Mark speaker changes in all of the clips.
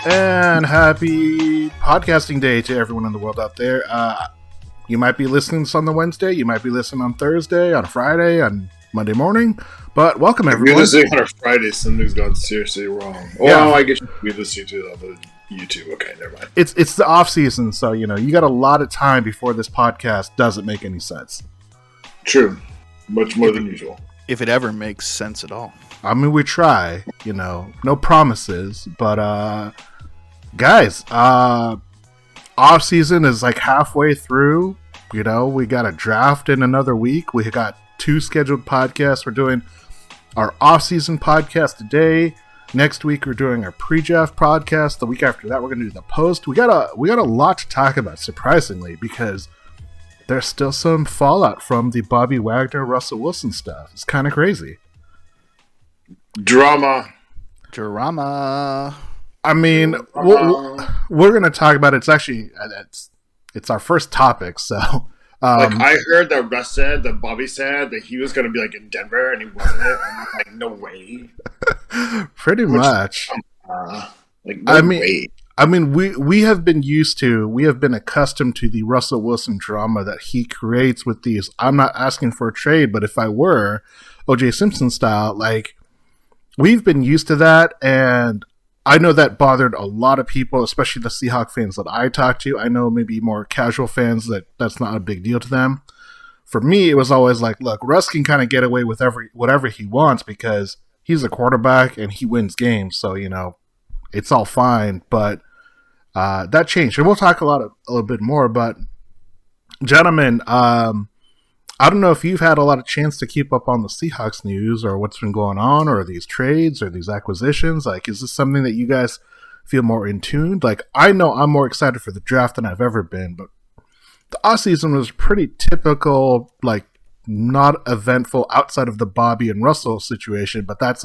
Speaker 1: And happy podcasting day to everyone in the world out there. You might be listening to this on the Wednesday, you might be listening on Thursday, on Friday, on Monday morning, but welcome everyone.
Speaker 2: If you're listening on a Friday, something's gone seriously wrong. Well, I guess you could be listening to it on the YouTube. Okay, never mind.
Speaker 1: It's the off season, so you got a lot of time before this podcast doesn't make any sense.
Speaker 2: True. Much more than usual.
Speaker 3: If it ever makes sense at all.
Speaker 1: I mean, we try, no promises, but guys, off season is like halfway through. We got a draft in another week. We got 2 scheduled podcasts. We're doing our off season podcast today. Next week we're doing our pre-draft podcast. The week after that we're going to do the post. We got a lot to talk about, surprisingly, because there's still some fallout from the Bobby Wagner, Russell Wilson stuff. It's kind of crazy.
Speaker 2: Drama.
Speaker 1: I mean, we're going to talk about it. It's actually it's our first topic. So,
Speaker 2: I heard that Russ said that Bobby said that he was going to be in Denver and he wasn't. And I'm like, no way.
Speaker 1: Pretty much.
Speaker 2: No way.
Speaker 1: I mean, we have been accustomed to the Russell Wilson drama that he creates with these. I'm not asking for a trade, but if I were, O.J. Simpson style, we've been used to that, and I know that bothered a lot of people, especially the Seahawks fans that I talk to. I know maybe more casual fans that's not a big deal to them. For me, it was always like, look, Russ can kind of get away with whatever he wants because he's a quarterback and he wins games, so it's all fine. But that changed, and we'll talk a little bit more. But gentlemen, I don't know if you've had a lot of chance to keep up on the Seahawks news or what's been going on or these trades or these acquisitions. Is this something that you guys feel more in tune? I know I'm more excited for the draft than I've ever been, but the offseason was pretty typical, not eventful outside of the Bobby and Russell situation, but that's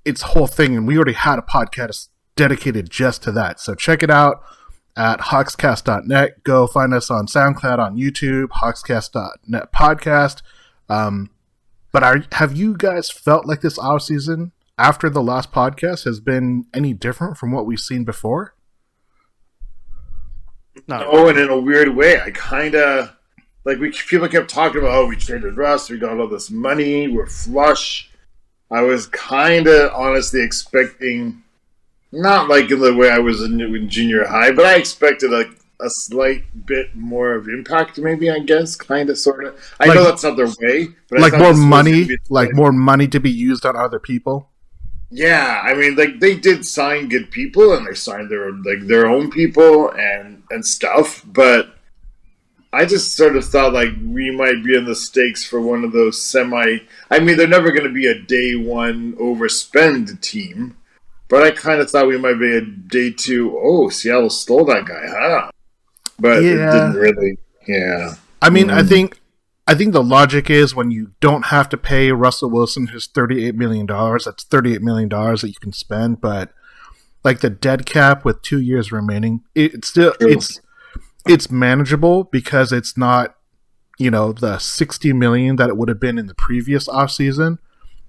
Speaker 1: its whole thing. And we already had a podcast dedicated just to that. So check it out at hawkscast.net. Go find us on SoundCloud, on YouTube, hawkscast.net podcast. But have you guys felt like this offseason after the last podcast has been any different from what we've seen before?
Speaker 2: No, and in a weird way, I kind of people kept talking about, we traded Russ, we got all this money, we're flush. I was kind of honestly expecting, not in the way I was in junior high, but I expected a slight bit more of impact, maybe, I guess, kind of, sort of. I know that's not their way, but
Speaker 1: more money, more money to be used on other people.
Speaker 2: Yeah, I mean, they did sign good people, and they signed their own people and stuff, but I just sort of thought we might be in the stakes for one of those I mean, they're never going to be a day one overspend team. But I kind of thought we might be a day 2. Oh, Seattle stole that guy, huh? But it didn't really. Yeah.
Speaker 1: I mean, I think the logic is when you don't have to pay Russell Wilson his $38 million, that's $38 million that you can spend. But the dead cap with 2 years remaining, it's manageable because it's not, the $60 million that it would have been in the previous offseason.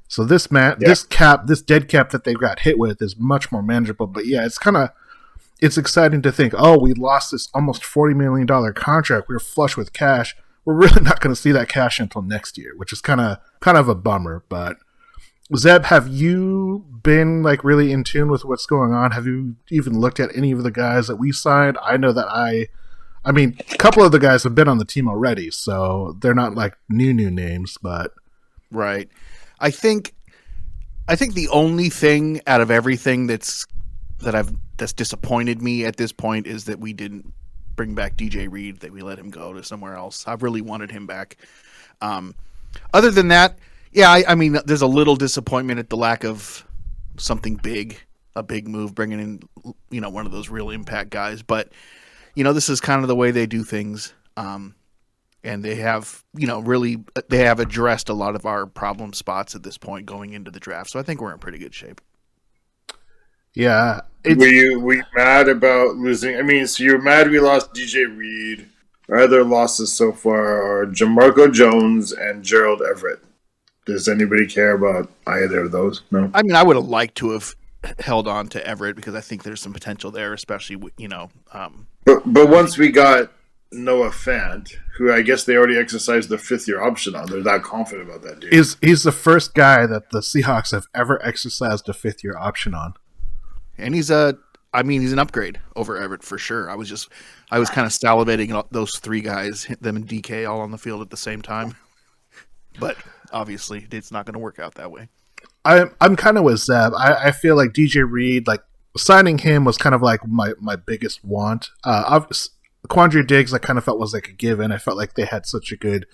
Speaker 1: So this dead cap that they got hit with is much more manageable. But yeah, it's exciting to think, we lost this almost $40 million contract. We were flush with cash. We're really not going to see that cash until next year, which is kind of a bummer. But Zeb, have you been really in tune with what's going on? Have you even looked at any of the guys that we signed? I know that I mean, a couple of the guys have been on the team already, so they're not new names, but
Speaker 3: right. I think the only thing out of everything that's disappointed me at this point is that we didn't bring back DJ Reed, that we let him go to somewhere else. I really wanted him back. Other than that, yeah, I mean, there's a little disappointment at the lack of something big, a big move, bringing in, one of those real impact guys. But, this is kind of the way they do things. And they have, they have addressed a lot of our problem spots at this point going into the draft. So I think we're in pretty good shape.
Speaker 1: Yeah.
Speaker 2: Were you mad about losing? I mean, so you're mad we lost DJ Reed. Our other losses so far are Jamarco Jones and Gerald Everett. Does anybody care about either of those? No.
Speaker 3: I mean, I would have liked to have held on to Everett because I think there's some potential there, especially
Speaker 2: But once we got Noah Fant, who I guess they already exercised the 5th-year option on, they're that confident about that dude.
Speaker 1: He's the first guy that the Seahawks have ever exercised a 5th-year option on,
Speaker 3: and he's an upgrade over Everett for sure. I was kind of salivating at those 3 guys, them and DK all on the field at the same time, but obviously it's not going to work out that way.
Speaker 1: I'm kind of with Zeb. I feel like DJ Reed, like signing him was kind of like my biggest want. Quandre Diggs, I kind of felt was like a given. I felt like they had such a good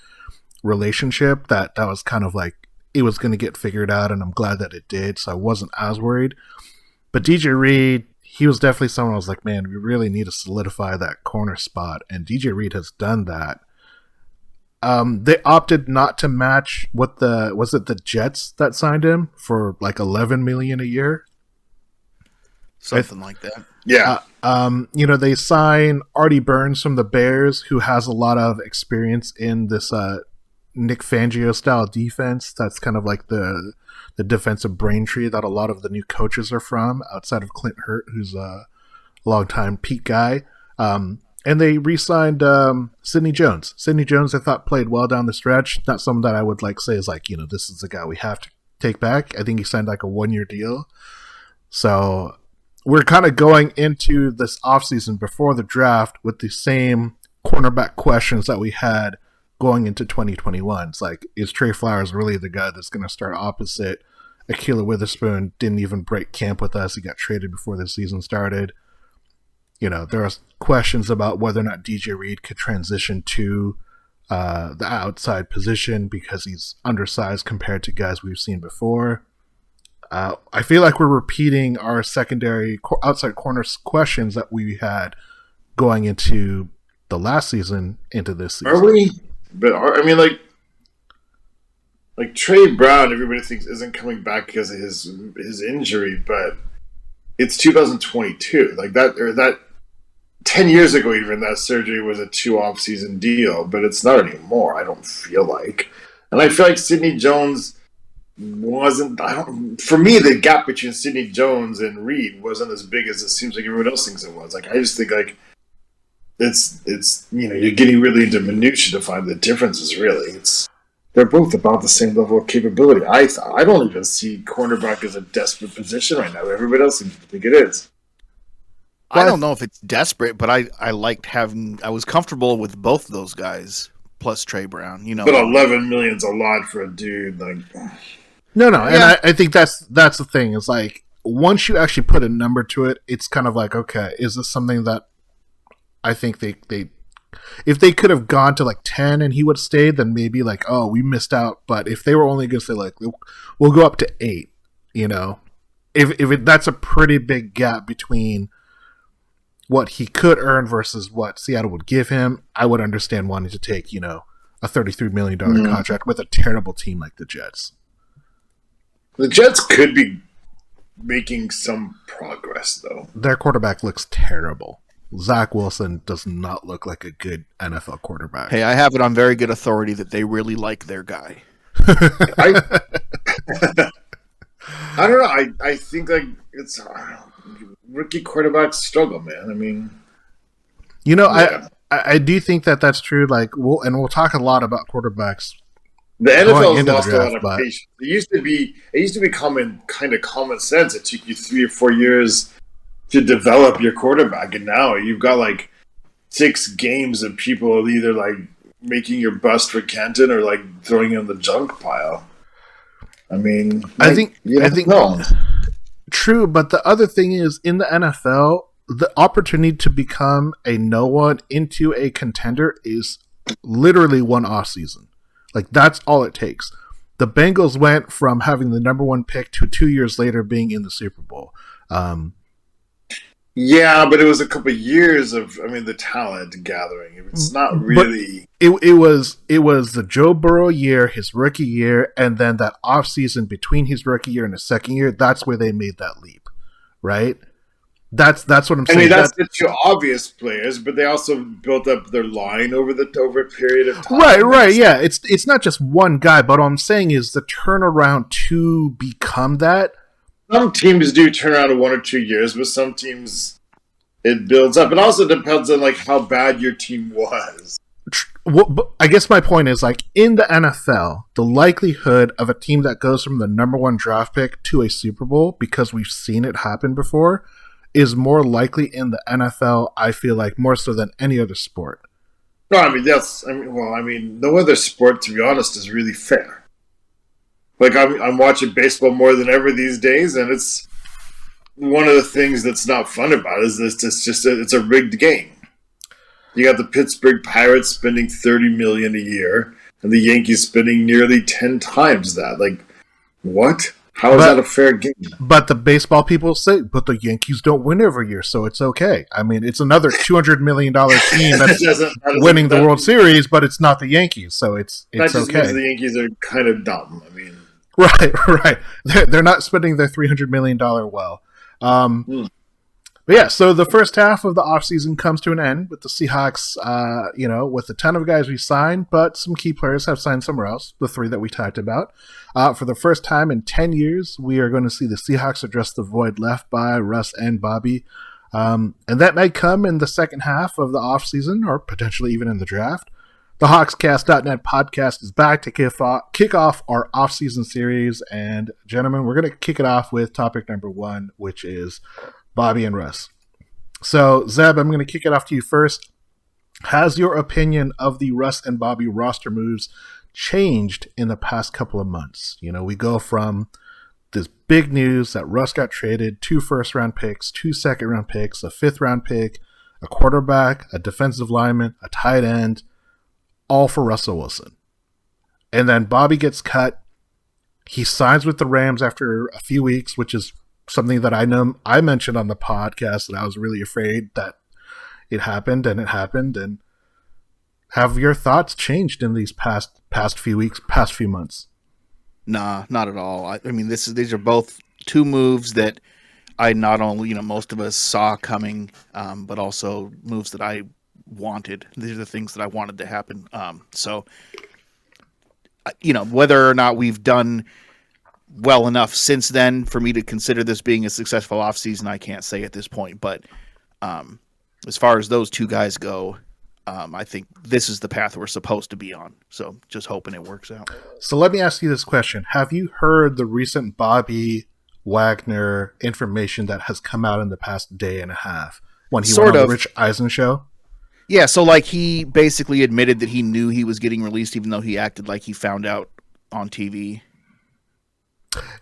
Speaker 1: relationship that was kind of like it was going to get figured out, and I'm glad that it did. So I wasn't as worried. But DJ Reed, he was definitely someone I was like, man, we really need to solidify that corner spot, and DJ Reed has done that. They opted not to match what was it the Jets that signed him for like $11 million a year,
Speaker 3: something like that.
Speaker 2: Yeah.
Speaker 1: They sign Artie Burns from the Bears, who has a lot of experience in this Nick Fangio style defense. That's kind of like the defensive brain tree that a lot of the new coaches are from, outside of Clint Hurt, who's a longtime Pete guy. And they re-signed Sidney Jones. Sidney Jones, I thought, played well down the stretch. Not someone that I would like say is like, this is the guy we have to take back. I think he signed like a 1-year deal. So we're kind of going into this offseason before the draft with the same cornerback questions that we had going into 2021. It's like, is Trey Flowers really the guy that's going to start opposite Ahkello Witherspoon? Didn't even break camp with us. He got traded before the season started. There are questions about whether or not DJ Reed could transition to the outside position because he's undersized compared to guys we've seen before. I feel like we're repeating our secondary outside corners questions that we had going into the last season into this season.
Speaker 2: Are we? But like Trey Brown, everybody thinks isn't coming back because of his injury, but it's 2022. Like that 10 years ago, even that surgery was a 2 off-season deal, but it's not anymore. I don't feel like, and I feel like Sidney Jones wasn't. For me, the gap between Sidney Jones and Reed wasn't as big as it seems like everyone else thinks it was. Like I just think like it's you're getting really into minutia to find the differences. Really, they're both about the same level of capability. I don't even see cornerback as a desperate position right now. Everybody else seems to think it is.
Speaker 3: I don't know if it's desperate, but I liked I was comfortable with both of those guys plus Trey Brown.
Speaker 2: But $11 million's a lot for a dude. Like,
Speaker 1: no, and I think that's the thing. Is like once you actually put a number to it, it's kind of like, okay, is this something that I think they if they could have gone to like 10 and he would have stayed, then maybe like, oh, we missed out. But if they were only going to say like, we'll go up to 8, that's a pretty big gap between what he could earn versus what Seattle would give him, I would understand wanting to take, a $33 million contract with a terrible team like the Jets.
Speaker 2: The Jets could be making some progress, though.
Speaker 1: Their quarterback looks terrible. Zach Wilson does not look like a good NFL quarterback.
Speaker 3: Hey, I have it on very good authority that they really like their guy.
Speaker 2: I don't know. I think like it's rookie quarterbacks struggle, man. I mean,
Speaker 1: yeah. I do think that's true. Like, we'll talk a lot about quarterbacks.
Speaker 2: The NFL's lost a lot of patience. It used to be common sense. It took you 3 or 4 years to develop your quarterback, and now you've got like 6 games of people either like making your bust for Canton or like throwing you in the junk pile. I mean,
Speaker 1: I think true, but the other thing is in the NFL, the opportunity to become a no one into a contender is literally one off season. Like that's all it takes. The Bengals went from having the number 1 pick to 2 years later being in the Super Bowl.
Speaker 2: Yeah, but it was a couple of years of, the talent gathering. It's not really.
Speaker 1: It was the Joe Burrow year, his rookie year, and then that offseason between his rookie year and his second year. That's where they made that leap, right? That's what I'm saying.
Speaker 2: That's the 2 obvious players, but they also built up their line over a period of time.
Speaker 1: Right. Yeah, it's not just one guy, but what I'm saying is the turnaround to become that
Speaker 2: some teams do turn around in 1 or 2 years, but some teams it builds up. It also depends on like how bad your team was.
Speaker 1: Well, I guess my point is, like, in the NFL, the likelihood of a team that goes from the number 1 draft pick to a Super Bowl, because we've seen it happen before, is more likely in the NFL, I feel like, more so than any other sport.
Speaker 2: No, I mean, no other sport, to be honest, is really fair. Like, I'm watching baseball more than ever these days, and it's one of the things that's not fun about it is it's a rigged game. You got the Pittsburgh Pirates spending $30 million a year, and the Yankees spending nearly 10 times that. Like, what? How is that a fair game?
Speaker 1: But the baseball people say, but the Yankees don't win every year, so it's okay. I mean, it's another $200 million team that's winning the World Series, but it's not the Yankees, so it's
Speaker 2: that just
Speaker 1: okay.
Speaker 2: Means the Yankees are kind of dumb. I mean,
Speaker 1: right. They're not spending their $300 million well. But yeah, so the first half of the offseason comes to an end with the Seahawks, with a ton of guys we signed, but some key players have signed somewhere else, the 3 that we talked about. For the first time in 10 years, we are going to see the Seahawks address the void left by Russ and Bobby. And that might come in the second half of the offseason, or potentially even in the draft. The Hawkscast.net podcast is back to kick off our offseason series. And gentlemen, we're going to kick it off with topic number 1, which is Bobby and Russ. So, Zeb, I'm going to kick it off to you first. Has your opinion of the Russ and Bobby roster moves changed in the past couple of months? You know, we go from this big news that Russ got traded, 2 first-round picks, 2 second-round picks, a 5th-round pick, a quarterback, a defensive lineman, a tight end, all for Russell Wilson. And then Bobby gets cut. He signs with the Rams after a few weeks, which is something that I know I mentioned on the podcast that I was really afraid that it happened, and it happened. And have your thoughts changed in these past few weeks, past few months?
Speaker 3: Nah, not at all. I mean, these are both 2 moves that I not only, most of us saw coming, but also moves that I wanted. These are the things that I wanted to happen. So, whether or not we've done well enough since then for me to consider this being a successful offseason, I can't say at this point. But as far as those 2 guys go, I think this is the path we're supposed to be on. So just hoping it works out.
Speaker 1: So let me ask you this question. Have you heard the recent Bobby Wagner information that has come out in the past day and a half when he went on the Rich Eisen show?
Speaker 3: Yeah, so like he basically admitted that he knew he was getting released even though he acted like he found out on TV.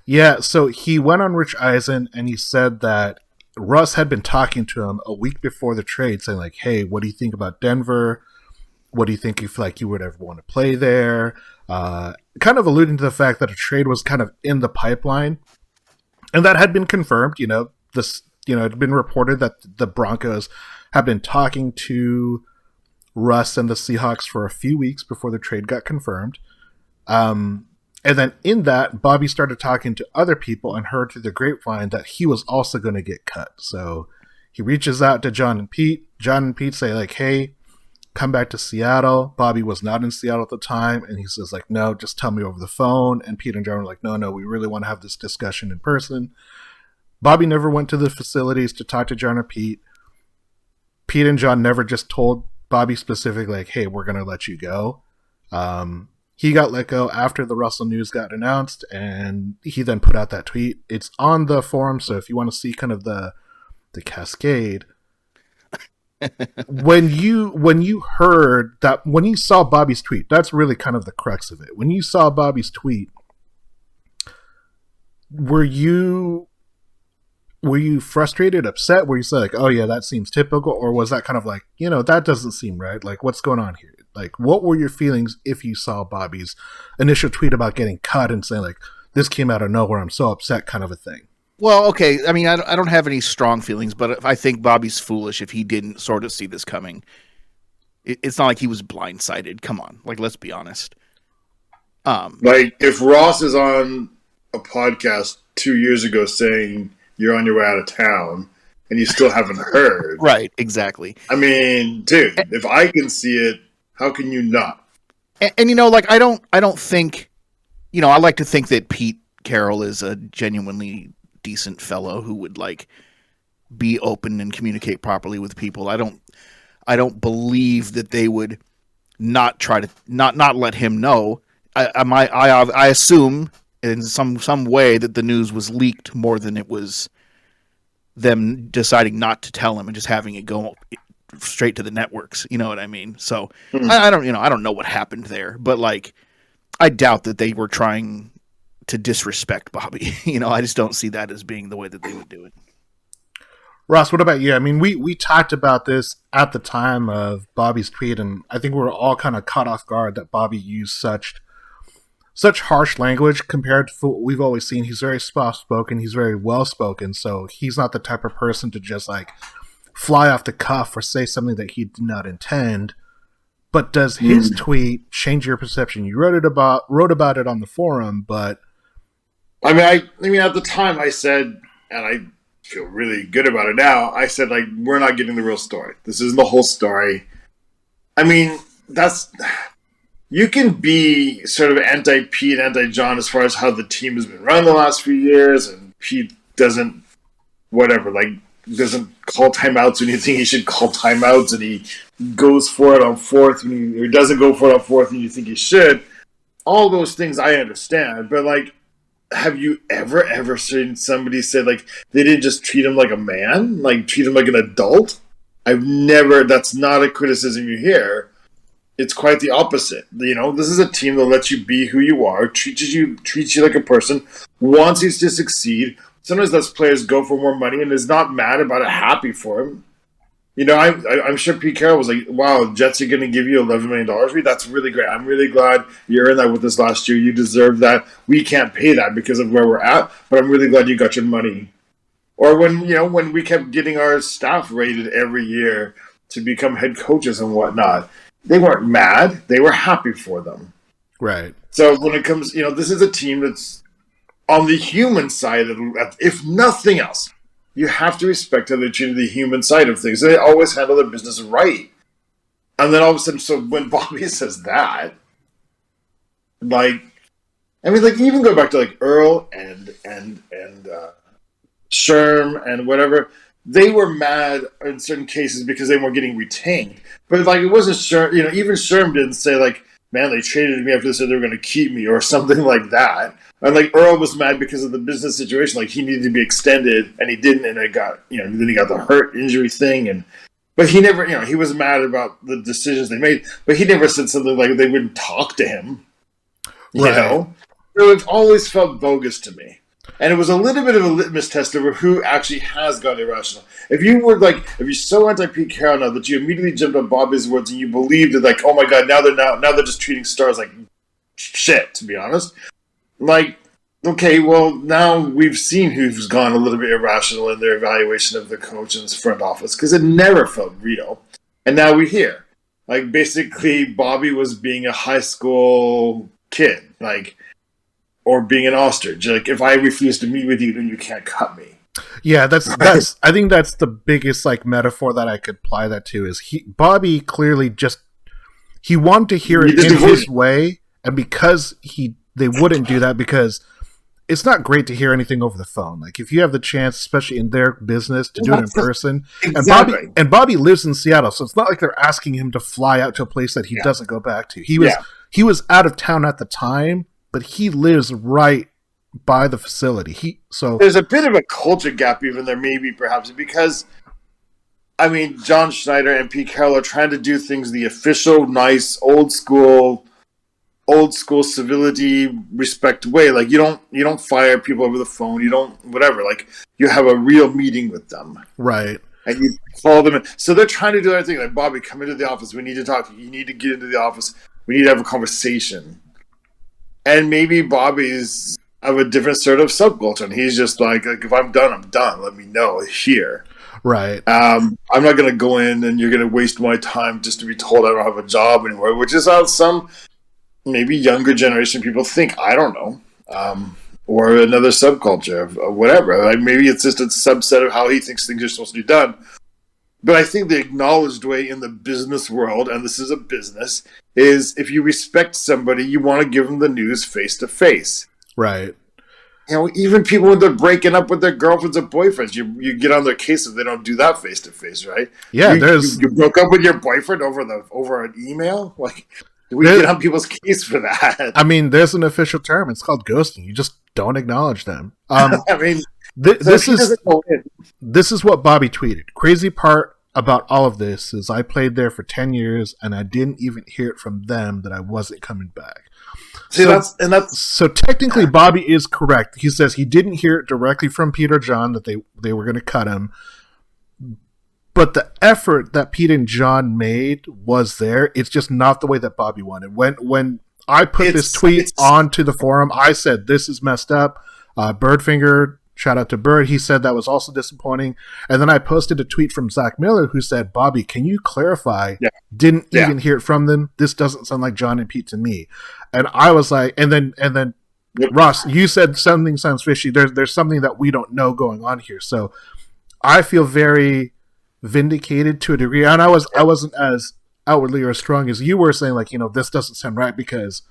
Speaker 1: Yeah, so he went on Rich Eisen and he said that Russ had been talking to him a week before the trade saying like, hey, what do you think about Denver? What do you think if like you would ever want to play there? Kind of alluding to the fact that a trade was kind of in the pipeline. And that had been confirmed, it had been reported that the Broncos have been talking to Russ and the Seahawks for a few weeks before the trade got confirmed. And then in that, Bobby started talking to other people and heard through the grapevine that he was also going to get cut. So he reaches out to John and Pete. John and Pete say like, hey, come back to Seattle. Bobby was not in Seattle at the time. And he says like, no, just tell me over the phone. And Pete and John were like, no, we really want to have this discussion in person. Bobby never went to the facilities to talk to John or Pete. Pete and John never just told Bobby specifically like, hey, we're going to let you go. He got let go after the Russell news got announced, and he then put out that tweet. It's on the forum, so if you want to see kind of the cascade, when you heard that, when you saw Bobby's tweet, that's really kind of the crux of it. When you saw Bobby's tweet, were you frustrated, upset? Were you say like, oh yeah, that seems typical? Or was that kind of like, that doesn't seem right? Like, what's going on here? Like, what were your feelings if you saw Bobby's initial tweet about getting cut and saying like, this came out of nowhere, I'm so upset kind of a thing?
Speaker 3: Well, okay. I mean, I don't have any strong feelings, but I think Bobby's foolish if he didn't sort of see this coming. It's not like he was blindsided. Come on. Like, let's be honest.
Speaker 2: Like, if Ross is on a podcast 2 years ago saying you're on your way out of town and you still haven't heard.
Speaker 3: Right, exactly.
Speaker 2: I mean, dude, if I can see it, how can you not?
Speaker 3: And like, I don't think, I like to think that Pete Carroll is a genuinely decent fellow who would like be open and communicate properly with people. I don't believe that they would not try to not let him know. I assume in some way that the news was leaked more than it was them deciding not to tell him and just having it go straight to the networks. You know what I mean? So I don't know what happened there, but like I doubt that they were trying to disrespect Bobby. I just don't see that as being the way that they would do it.
Speaker 1: Ross, what about you? I mean, we talked about this at the time of Bobby's tweet, and I think we were all kind of caught off guard that Bobby used such harsh language compared to what we've always seen. He's very soft-spoken. He's very well-spoken, so he's not the type of person to just, like, fly off the cuff or say something that he did not intend. But does his tweet change your perception? You wrote about it on the forum, but...
Speaker 2: I mean, at the time I said, and I feel really good about it now, I said, like, we're not getting the real story. This isn't the whole story. I mean, you can be sort of anti-Pete, anti-John as far as how the team has been run the last few years, and Pete doesn't call timeouts when you think he should call timeouts, and he goes for it on fourth, or doesn't go for it on fourth and you think he should. All those things I understand, but, like, have you ever seen somebody say, like, they didn't just treat him like a man? Like, treat him like an adult? That's not a criticism you hear. It's quite the opposite. This is a team that lets you be who you are, treats you like a person, wants you to succeed. Sometimes lets players go for more money and is not mad about it, happy for him. I'm sure Pete Carroll was like, wow, Jets are going to give you $11 million. That's really great. I'm really glad you earned that with us last year. You deserve that. We can't pay that because of where we're at, but I'm really glad you got your money. Or when we kept getting our staff rated every year to become head coaches and whatnot, they weren't mad. They were happy for them.
Speaker 1: Right.
Speaker 2: So when it comes, this is a team that's on the human side, if nothing else. You have to respect how they treated the human side of things. They always handle their business right. And then all of a sudden, so when Bobby says that, even go back to like Earl and Sherm and whatever, they were mad in certain cases because they weren't getting retained. But like it wasn't Sherm, even Sherm didn't say like, man, they traded me after they said they were going to keep me or something like that. And like Earl was mad because of the business situation, like he needed to be extended and he didn't, and then he got the hurt injury thing, but he never, he was mad about the decisions they made, but he never said something like they wouldn't talk to him, So it always felt bogus to me, and it was a little bit of a litmus test over who actually has got irrational. If you're so anti Pete Carroll now that you immediately jumped on Bobby's words and you believed that like, oh my god, now they're just treating stars like shit, to be honest. Like, okay, well, now we've seen who's gone a little bit irrational in their evaluation of the coach and his front office, because it never felt real. And now we hear. Like, basically, Bobby was being a high school kid, like, or being an ostrich. Like, if I refuse to meet with you, then you can't cut me.
Speaker 1: Yeah, that's I think that's the biggest, like, metaphor that I could apply that to, is Bobby clearly he wanted to hear it in his way, and because they wouldn't do that, because it's not great to hear anything over the phone. Like, if you have the chance, especially in their business, to do it in person. Exactly. And Bobby lives in Seattle, so it's not like they're asking him to fly out to a place that he doesn't go back to. He was out of town at the time, but he lives right by the facility.
Speaker 2: There's a bit of a culture gap even there, maybe, perhaps, because, I mean, John Schneider and Pete Carroll are trying to do things the official, nice, old school civility, respect way. Like, you don't fire people over the phone. You don't whatever. Like, you have a real meeting with them,
Speaker 1: right?
Speaker 2: And you call them in. So they're trying to do everything. Like, Bobby, come into the office. We need to talk to you. You need to get into the office. We need to have a conversation. And maybe Bobby's of a different sort of subculture, and he's just like if I'm done, I'm done. Let me know here.
Speaker 1: Right.
Speaker 2: I'm not going to go in and you're going to waste my time just to be told I don't have a job anymore, which is how some maybe younger generation people think. I don't know. Or another subculture of whatever. Like, maybe it's just a subset of how he thinks things are supposed to be done. But I think the acknowledged way in the business world, and this is a business, is if you respect somebody, you want to give them the news face to face.
Speaker 1: Right.
Speaker 2: even people when they're breaking up with their girlfriends or boyfriends, you get on their case if they don't do that face to face, right?
Speaker 1: Yeah,
Speaker 2: you broke up with your boyfriend over an email. Like, do we get on people's case for that?
Speaker 1: I mean, there's an official term. It's called ghosting. You just don't acknowledge them.
Speaker 2: I mean,
Speaker 1: this is what Bobby tweeted. Crazy part about all of this is I played there for 10 years and I didn't even hear it from them that I wasn't coming back. So technically Bobby is correct. He says he didn't hear it directly from Pete or John that they were going to cut him. But the effort that Pete and John made was there. It's just not the way that Bobby wanted. When I put this tweet onto the forum, I said, this is messed up. Birdfinger, shout out to Bird, he said that was also disappointing. And then I posted a tweet from Zach Miller who said, Bobby, can you clarify? Yeah. Didn't even hear it from them. This doesn't sound like John and Pete to me. And I was like, and then Ross, you said something sounds fishy. There's something that we don't know going on here. So I feel very vindicated to a degree. And I wasn't as outwardly or strong as you were saying, like, this doesn't sound right, because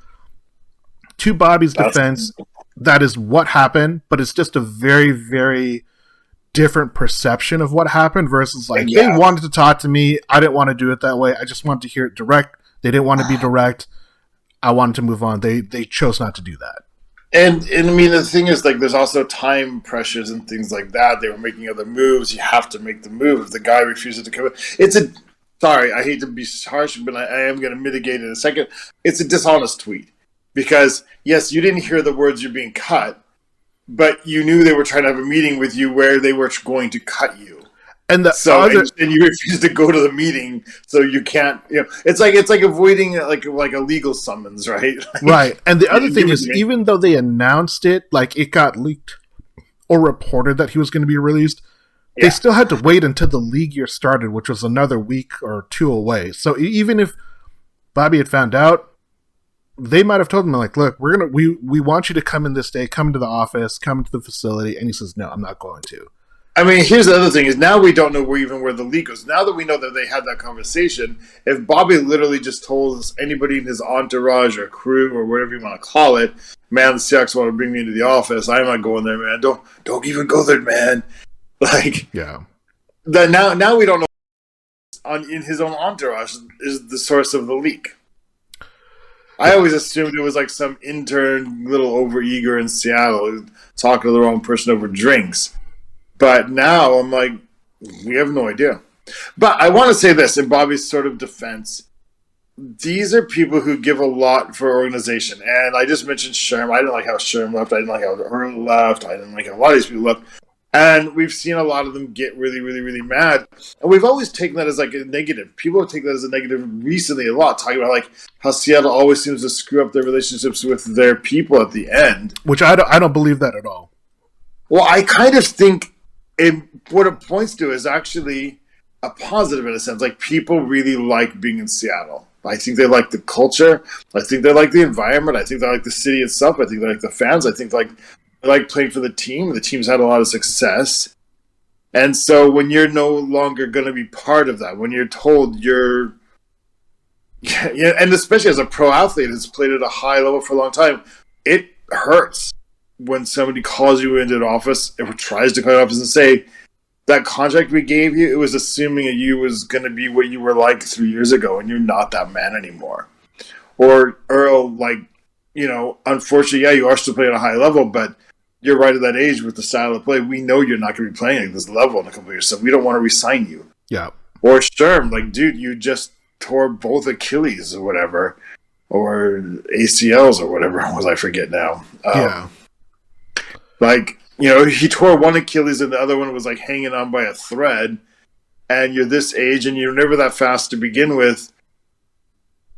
Speaker 1: to Bobby's defense, that is what happened, but it's just a very, very different perception of what happened versus like they wanted to talk to me. I didn't want to do it that way. I just wanted to hear it direct. They didn't want to be direct. I wanted to move on. They chose not to do that.
Speaker 2: And I mean, the thing is, like, there's also time pressures and things like that. They were making other moves. You have to make the move. If the guy refuses to come in, sorry, I hate to be harsh, but I am going to mitigate it in a second. It's a dishonest tweet. Because, yes, you didn't hear the words you're being cut, but you knew they were trying to have a meeting with you where they were going to cut you. And you refused to go to the meeting, so you can't. It's like avoiding like a legal summons, right?
Speaker 1: Right. And the other thing is, even though they announced it, like it got leaked or reported that he was going to be released, they still had to wait until the league year started, which was another week or two away. So even if Bobby had found out, they might have told him, like, look, we want you to come in this day, come into the office, come into the facility, and he says, no, I'm not going to.
Speaker 2: I mean, here's the other thing is now we don't know where the leak goes. Now that we know that they had that conversation, if Bobby literally just told us anybody in his entourage or crew or whatever you want to call it, man, the Seahawks want to bring me into the office, I'm not going there, man. Don't even go there, man. Like, that now we don't know in his own entourage is the source of the leak. I always assumed it was like some intern, little overeager in Seattle talking to the wrong person over drinks. But now I'm like, we have no idea. But I want to say this in Bobby's sort of defense. These are people who give a lot for organization. And I just mentioned Sherm. I didn't like how Sherm left. I didn't like how Earl left. I didn't like how a lot of these people left. And we've seen a lot of them get really, really, really mad. And we've always taken that as like a negative. People have taken that as a negative recently a lot, talking about like how Seattle always seems to screw up their relationships with their people at the end.
Speaker 1: Which I don't believe that at all.
Speaker 2: Well, I kind of think what it points to is actually a positive in a sense. Like, people really like being in Seattle. I think they like the culture. I think they like the environment. I think they like the city itself. I think they like the fans. I think they like playing for the team. The team's had a lot of success. And so when you're no longer going to be part of that, when you're told you're... and especially as a pro athlete who's played at a high level for a long time, it hurts when somebody calls you into an office or tries to call you office and say, that contract we gave you, it was assuming that you was going to be what you were like 3 years ago, and you're not that man anymore. Or Earl, like, unfortunately, yeah, you are still playing at a high level, but you're right at that age with the style of play. We know you're not going to be playing at this level in a couple of years, so we don't want to re-sign you.
Speaker 1: Yeah.
Speaker 2: Or Sherm, like, dude, you just tore both Achilles or whatever, or ACLs or whatever it was, I forget now. Like, he tore one Achilles and the other one was like hanging on by a thread, and you're this age and you're never that fast to begin with.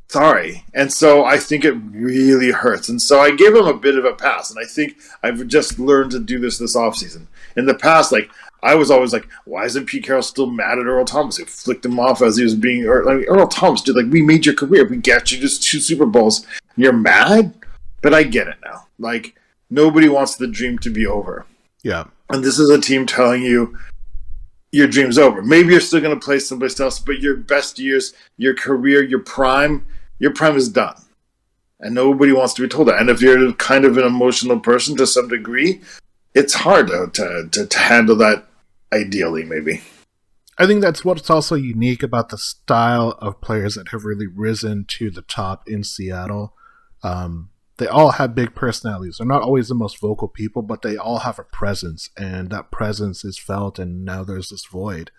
Speaker 2: Sorry. And so I think it really hurts. And so I gave him a bit of a pass. And I think I've just learned to do this offseason. In the past, like, I was always like, why isn't Pete Carroll still mad at Earl Thomas? He flicked him off as he was being... Earl Thomas, dude, like, we made your career. We got you just 2 Super Bowls. And you're mad? But I get it now. Like, nobody wants the dream to be over.
Speaker 1: Yeah.
Speaker 2: And this is a team telling you your dream's over. Maybe you're still going to play someplace else, but your best years, your career, your prime is done. And nobody wants to be told that. And if you're kind of an emotional person to some degree, it's hard to handle that ideally, maybe.
Speaker 1: I think that's what's also unique about the style of players that have really risen to the top in Seattle. They all have big personalities. They're not always the most vocal people, but they all have a presence, and that presence is felt, and now there's this void.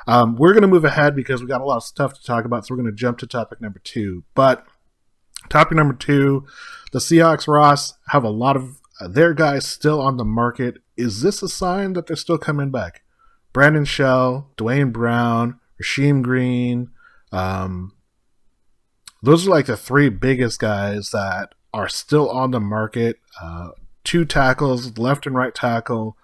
Speaker 1: We're going to move ahead because we got a lot of stuff to talk about, so we're going to jump to topic number 2. But topic number 2, the Seahawks, Ross, have a lot of their guys still on the market. Is this a sign that they're still coming back? Brandon Shell, Dwayne Brown, Rasheem Green. Those are like the 3 biggest guys that are still on the market. 2 tackles, left and right tackle.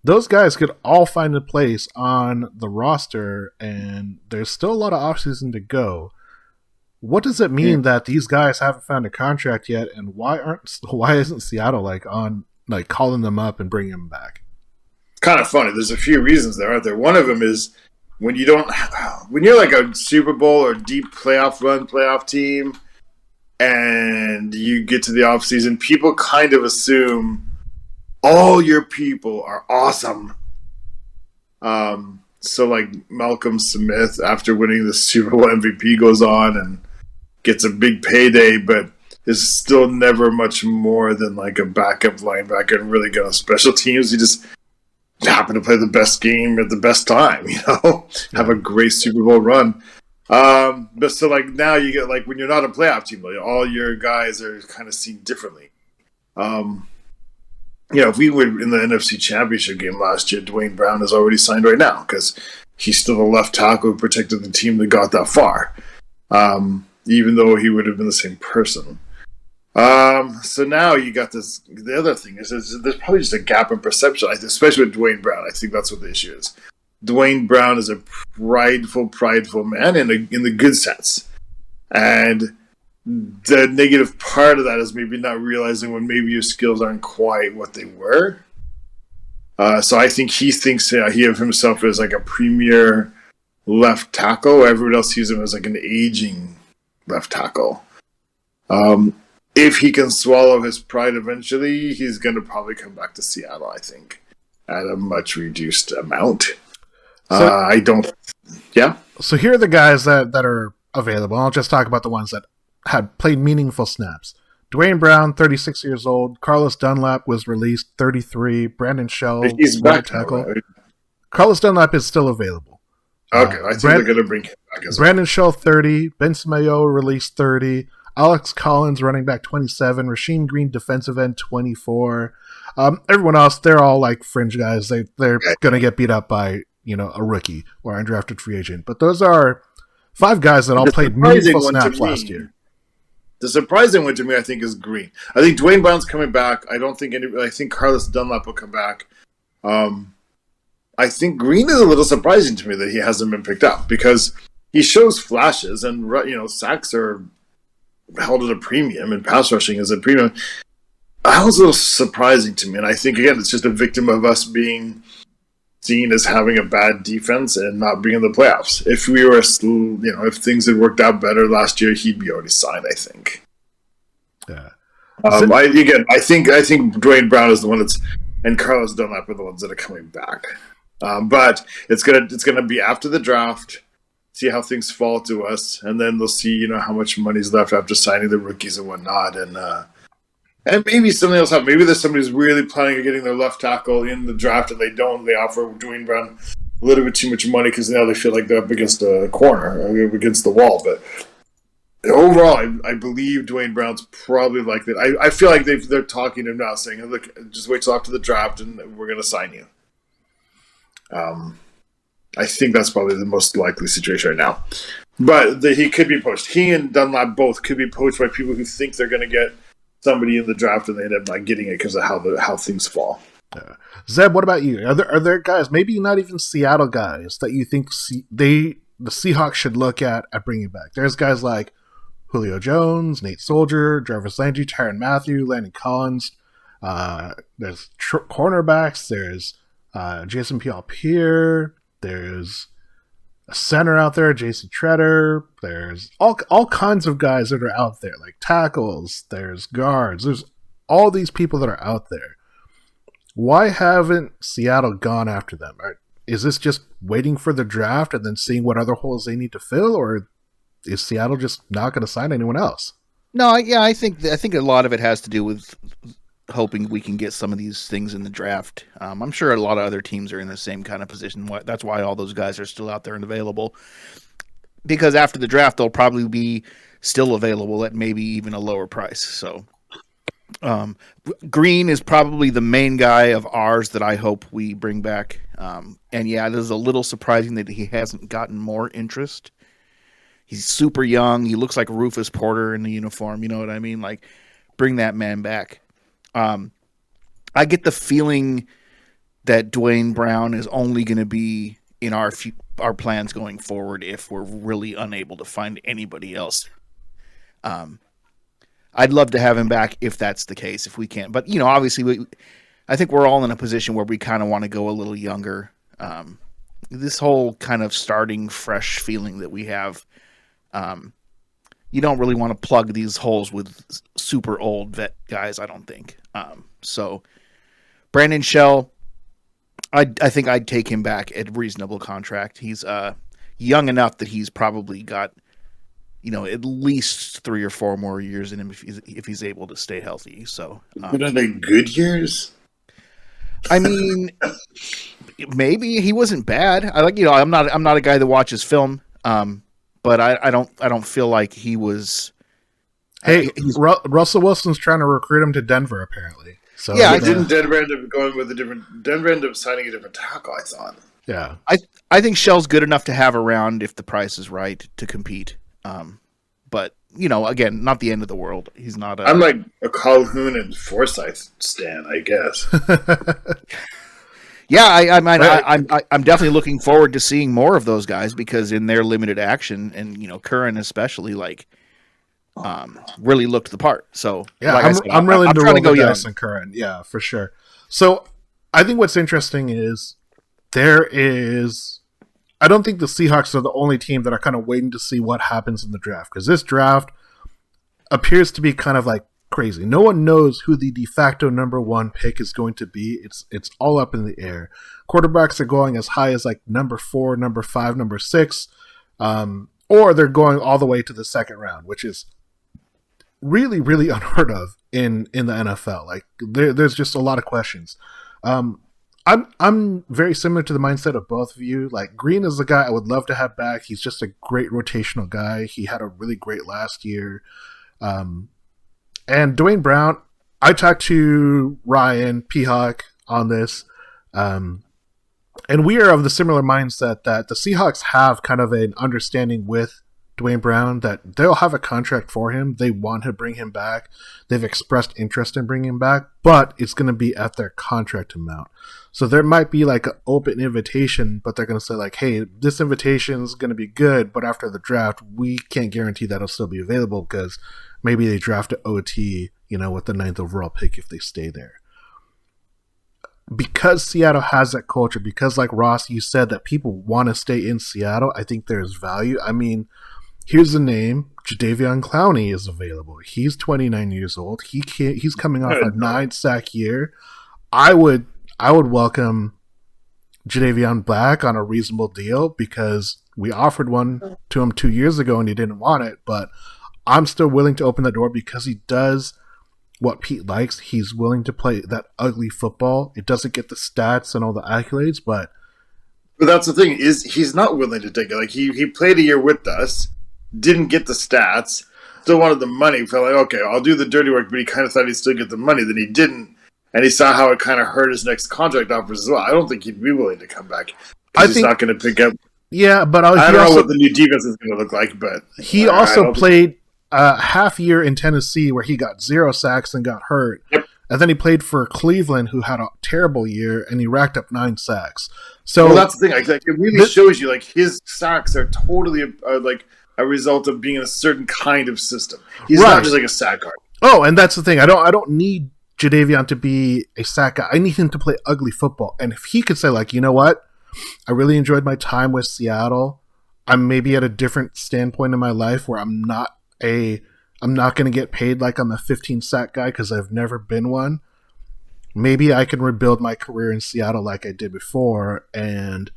Speaker 1: Those guys could all find a place on the roster, and there's still a lot of offseason to go. What does it mean that these guys haven't found a contract yet, and why isn't Seattle calling them up and bringing them back?
Speaker 2: It's kind of funny. There's a few reasons there, aren't there? One of them is when you're like a Super Bowl or deep playoff team, and you get to the offseason, people kind of assume all your people are awesome. So like Malcolm Smith, after winning the Super Bowl MVP, goes on and gets a big payday, but is still never much more than like a backup linebacker and really good on special teams. He just happened to play the best game at the best time, have a great Super Bowl run. But so like now you get like when you're not a playoff team, like all your guys are kind of seen differently. If we were in the NFC Championship game last year, Dwayne Brown is already signed right now because he's still the left tackle who protected the team that got that far, even though he would have been the same person. So now you got this. The other thing is there's probably just a gap in perception, especially with Dwayne Brown. I think that's what the issue is. Dwayne Brown is a prideful man in the good sense. And the negative part of that is maybe not realizing when maybe your skills aren't quite what they were. So I think he thinks he of himself as like a premier left tackle. Everyone else sees him as like an aging left tackle. If he can swallow his pride eventually, he's going to probably come back to Seattle, I think, at a much reduced amount. I don't... Yeah?
Speaker 1: So here are the guys that are available. I'll just talk about the ones that had played meaningful snaps. Dwayne Brown, 36 years old. Carlos Dunlap was released, 33. Brandon Shell,
Speaker 2: he's back
Speaker 1: tackle.
Speaker 2: Now, right?
Speaker 1: Carlos Dunlap is still available.
Speaker 2: Okay, I think they're going to bring him back as well.
Speaker 1: Brandon Shell, 30. Ben Samayo, released, 30. Alex Collins, running back, 27. Rasheem Green, defensive end, 24. Everyone else, they're all like fringe guys. They're going to get beat up by a rookie or undrafted free agent. But those are 5 guys that all played meaningful snaps last year.
Speaker 2: The surprising one to me, I think, is Green. I think Dwayne Brown's coming back. I think Carlos Dunlap will come back. I think Green is a little surprising to me that he hasn't been picked up because he shows flashes and sacks are held at a premium and pass rushing is a premium. That was a little surprising to me, and I think again it's just a victim of us being seen as having a bad defense and not being in the playoffs. If we were, if things had worked out better last year, he'd be already signed. I think.
Speaker 1: Yeah.
Speaker 2: I think Dwayne Brown is the one and Carlos Dunlap are the ones that are coming back. But it's gonna be after the draft. See how things fall to us, and then they'll see how much money's left after signing the rookies and whatnot, and maybe something else happens. Maybe there's somebody who's really planning on getting their left tackle in the draft, and they don't. They offer Dwayne Brown a little bit too much money because now they feel like they're up against a corner, or against the wall. But overall, I believe Dwayne Brown's probably like that. I feel like they're talking to him now, saying, "Look, just wait till after the draft, and we're going to sign you." I think that's probably the most likely situation right now. But he could be poached. He and Dunlap both could be poached by people who think they're going to get somebody in the draft and they end up not getting it because of how things fall.
Speaker 1: Zeb, what about you? Are there guys, maybe not even Seattle guys, that you think the Seahawks should look at bringing back? There's guys like Julio Jones, Nate Soldier, Jarvis Landry, Tyrann Mathieu, Landon Collins. There's cornerbacks. There's Jason Pierre-Pierre. There's a center out there, JC Treader. There's all kinds of guys that are out there, like tackles. There's guards. There's all these people that are out there. Why haven't Seattle gone after them? Is this just waiting for the draft and then seeing what other holes they need to fill, or is Seattle just not going to sign anyone else?
Speaker 3: No, I think a lot of it has to do with hoping we can get some of these things in the draft. I'm sure a lot of other teams are in the same kind of position. That's why all those guys are still out there and available. Because after the draft, they'll probably be still available at maybe even a lower price. So, Green is probably the main guy of ours that I hope we bring back. And yeah, it is a little surprising that he hasn't gotten more interest. He's super young. He looks like Rufus Porter in the uniform. You know what I mean? Like, bring that man back. I get the feeling that Dwayne Brown is only going to be in our plans going forward if we're really unable to find anybody else. I'd love to have him back if that's the case, if we can. But, obviously, I think we're all in a position where we kind of want to go a little younger. This whole kind of starting fresh feeling that we have, you don't really want to plug these holes with super old vet guys, I don't think. So Brandon Shell, I think I'd take him back at a reasonable contract. He's young enough that he's probably got, at least 3 or 4 more years in him if he's able to stay healthy. So,
Speaker 2: but are they good years?
Speaker 3: I mean, maybe he wasn't bad. I'm not a guy that watches film. But I don't feel like he was.
Speaker 1: Hey, Russell Wilson's trying to recruit him to Denver, apparently. So
Speaker 2: yeah, didn't Denver end up going with a different? Denver ended up signing a different tackle, I thought.
Speaker 1: Yeah,
Speaker 3: I think Shell's good enough to have around if the price is right to compete. But again, not the end of the world. He's not.
Speaker 2: I'm like a Calhoun and Forsyth stan, I guess.
Speaker 3: Yeah, I'm definitely looking forward to seeing more of those guys because in their limited action, and Curran especially, really looked the part. So
Speaker 1: yeah,
Speaker 3: like
Speaker 1: I'm really trying to go young. And Curran, yeah, for sure. So I think what's interesting is I don't think the Seahawks are the only team that are kind of waiting to see what happens in the draft because this draft appears to be kind of like crazy. No one knows who the de facto number 1 pick is going to be. It's all up in the air. Quarterbacks are going as high as like number 4, number 5, number 6, or they're going all the way to the second round, which is really, really unheard of in the NFL. Like there's just a lot of questions. I'm very similar to the mindset of both of you. Like Green is a guy I would love to have back. He's just a great rotational guy. He had a really great last year. And Dwayne Brown, I talked to Ryan P-Hawk on this, and we are of the similar mindset that the Seahawks have kind of an understanding with Dwayne Brown that they'll have a contract for him. They want to bring him back. They've expressed interest in bringing him back, but it's going to be at their contract amount. So there might be like an open invitation, but they're going to say like, hey, this invitation is going to be good, but after the draft, we can't guarantee that it'll still be available because maybe they draft an OT, with the 9th overall pick if they stay there. Because Seattle has that culture, because like Ross, you said that people want to stay in Seattle, I think there's value. I mean, here's the name. Jadeveon Clowney is available. He's 29 years old. He's coming off a 9-sack year. I would welcome Jadeveon back on a reasonable deal because we offered one to him 2 years ago and he didn't want it, but I'm still willing to open the door because he does what Pete likes. He's willing to play that ugly football. It doesn't get the stats and all the accolades, but
Speaker 2: that's the thing is he's not willing to take it. Like he played a year with us, didn't get the stats, still wanted the money. Felt like, okay, I'll do the dirty work, but he kind of thought he'd still get the money. Then he didn't, and he saw how it kind of hurt his next contract offers as well. I don't think he'd be willing to come back. He's not going to pick up.
Speaker 1: Yeah, but
Speaker 2: I don't know what the new defense is going to look like, but
Speaker 1: he also played a half year in Tennessee where he got 0 sacks and got hurt.
Speaker 2: Yep.
Speaker 1: And then he played for Cleveland, who had a terrible year, and he racked up 9 sacks. So
Speaker 2: that's the thing. Like, it really shows you, like, his sacks are totally like a result of being in a certain kind of system. He's not just like a sack guard.
Speaker 1: Oh, and that's the thing. I don't need Jadeveon to be a sack guy. I need him to play ugly football. And if he could say, like, you know what? I really enjoyed my time with Seattle. I'm maybe at a different standpoint in my life where I'm not going to get paid like I'm a 15 sack guy because I've never been one. Maybe I can rebuild my career in Seattle like I did before, and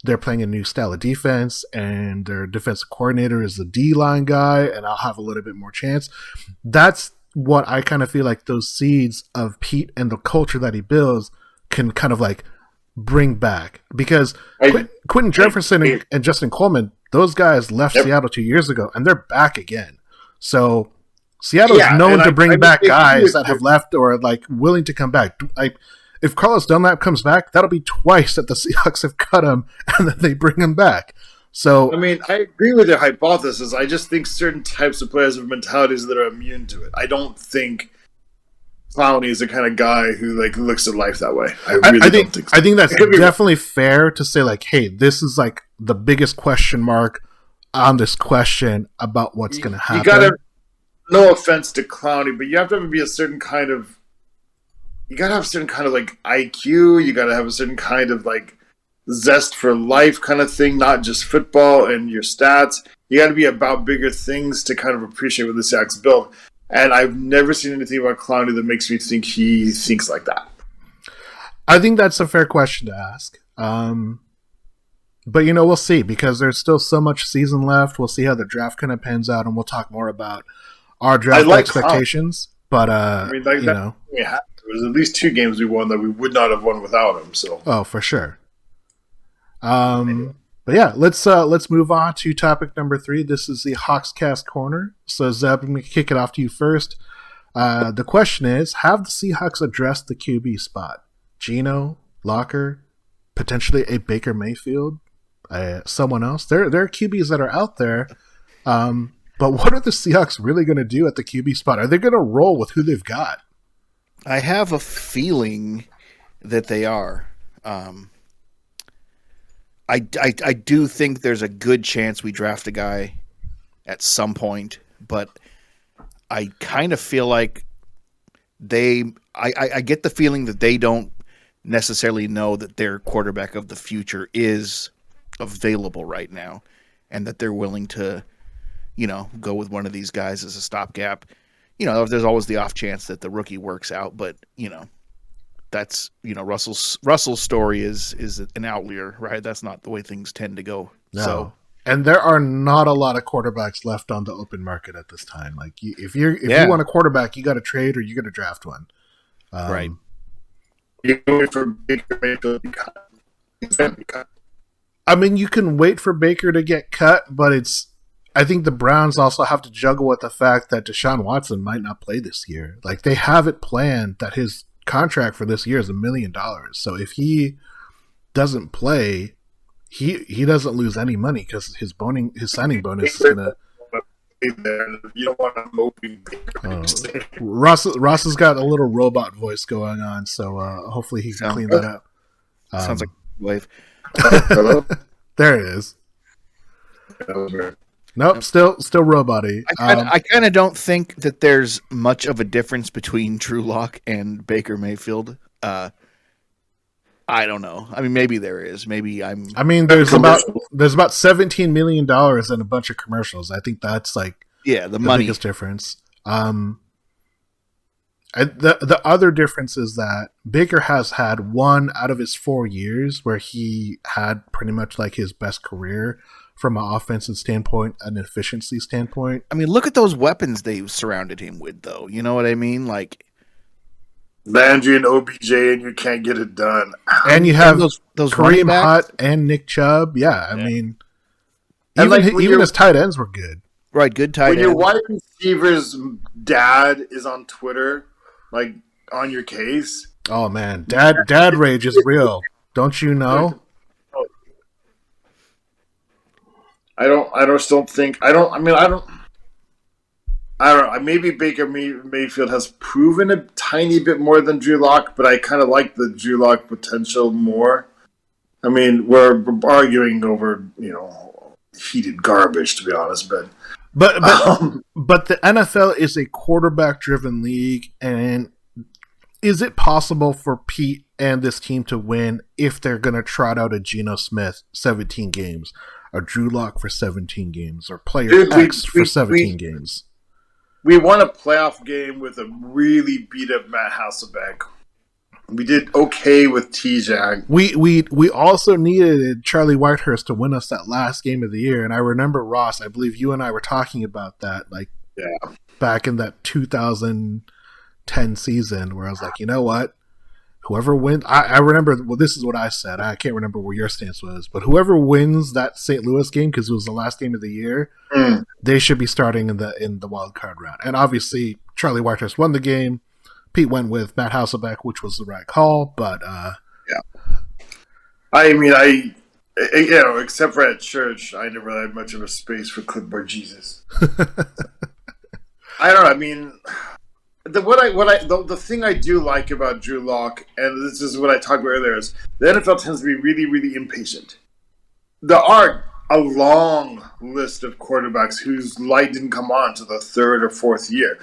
Speaker 1: they're playing a new style of defense, and their defensive coordinator is a D-line guy, and I'll have a little bit more chance. That's what I kind of feel like those seeds of Pete and the culture that he builds can kind of like bring back. Because Quentin Jefferson and Justin Coleman, those guys left Seattle 2 years ago, and they're back again. So Seattle is known to bring back guys that have left or like willing to come back. If Carlos Dunlap comes back, that'll be twice that the Seahawks have cut him and then they bring him back. So
Speaker 2: I mean, I agree with your hypothesis. I just think certain types of players have mentalities that are immune to it. I don't think Clowney is the kind of guy who like looks at life that way. I don't think so.
Speaker 1: I think that's definitely fair to say like, hey, this is like the biggest question mark on this question about what's going to happen.
Speaker 2: You gotta, no offense to Clowney, but you have to be a certain kind of, you gotta have a certain kind of like IQ. You gotta have a certain kind of like zest for life kind of thing, not just football and your stats. You gotta be about bigger things to kind of appreciate what the Seahawks built. And I've never seen anything about Clowney that makes me think he thinks like that.
Speaker 1: I think that's a fair question to ask. But, we'll see because there's still so much season left. We'll see how the draft kind of pans out, and we'll talk more about our draft expectations. But,
Speaker 2: there was at least 2 games we won that we would not have won without him. So,
Speaker 1: oh, for sure. But yeah, let's move on to topic number 3. This is the Hawkscast Corner. So Zeb, I'm going to kick it off to you first. The question is, have the Seahawks addressed the QB spot? Geno, Locker, potentially a Baker Mayfield, someone else. There are QBs that are out there. But what are the Seahawks really going to do at the QB spot? Are they going to roll with who they've got?
Speaker 3: I have a feeling that they are. I do think there's a good chance we draft a guy at some point, but I kind of feel like I get the feeling that they don't necessarily know that their quarterback of the future is available right now, and that they're willing to, go with one of these guys as a stopgap. There's always the off chance that the rookie works out, but that's Russell's story is an outlier, right? That's not the way things tend to go.
Speaker 1: No.
Speaker 3: So,
Speaker 1: and there are not a lot of quarterbacks left on the open market at this time. Like if you want a quarterback, you got to trade or you got to draft one.
Speaker 3: Right.
Speaker 2: You're going for Baker Mayfield to be cut.
Speaker 1: I mean, you can wait for Baker to get cut, but I think the Browns also have to juggle with the fact that Deshaun Watson might not play this year. Like they have it planned that his contract for this year is $1 million. So if he doesn't play, he doesn't lose any money because his signing bonus is gonna.
Speaker 2: You don't want to moping.
Speaker 1: Ross has got a little robot voice going on, so hopefully he can clean that up.
Speaker 3: Sounds like a wave.
Speaker 2: Hello?
Speaker 1: There it is. Nope, still robot-y.
Speaker 3: I kind of don't think that there's much of a difference between Drew Lock and Baker Mayfield. I don't know. I mean, maybe there is. Maybe
Speaker 1: there's about $17 million and a bunch of commercials. I think that's like
Speaker 3: the money.
Speaker 1: Biggest difference. The other difference is that Baker has had 1 out of his 4 years where he had pretty much like his best career from an offensive standpoint, an efficiency standpoint.
Speaker 3: I mean, look at those weapons they surrounded him with, though. You know what I mean? Like
Speaker 2: Landry and OBJ, and you can't get it done.
Speaker 1: And you have
Speaker 3: those
Speaker 1: Kareem Hunt and Nick Chubb. Yeah, I mean, even his tight ends were good.
Speaker 3: Right, good tight ends.
Speaker 2: When your wide receiver's dad is on Twitter, like on your case.
Speaker 1: Oh man, dad rage is real. Don't you know?
Speaker 2: I don't know. Maybe Baker Mayfield has proven a tiny bit more than Drew Lock, but I kind of like the Drew Lock potential more. I mean, we're arguing over, heated garbage, to be honest, but
Speaker 1: the NFL is a quarterback-driven league, and is it possible for Pete and this team to win if they're going to trot out a Geno Smith 17 games? a Drew Lock for 17 games or player
Speaker 2: Dude,
Speaker 1: X for 17 games.
Speaker 2: We won a playoff game with a really beat up Matt Hasselbeck. We did okay with T-Jag.
Speaker 1: We also needed Charlie Whitehurst to win us that last game of the year. And I remember, Ross, I believe you and I were talking about that back in that 2010 season where I was like, you know what? Whoever wins, I remember, well, this is what I said. I can't remember where your stance was, but whoever wins that St. Louis game, because it was the last game of the year, they should be starting in the wild card round. And obviously, Charlie Whitehurst won the game. Pete went with Matt Hasselbeck, which was the right call, but
Speaker 2: I mean, except for at church, I never had much of a space for Clipboard Jesus. I don't know. I mean, the thing I do like about Drew Lock, and this is what I talked about earlier, is the NFL tends to be really, really impatient. There are a long list of quarterbacks whose light didn't come on to the third or fourth year.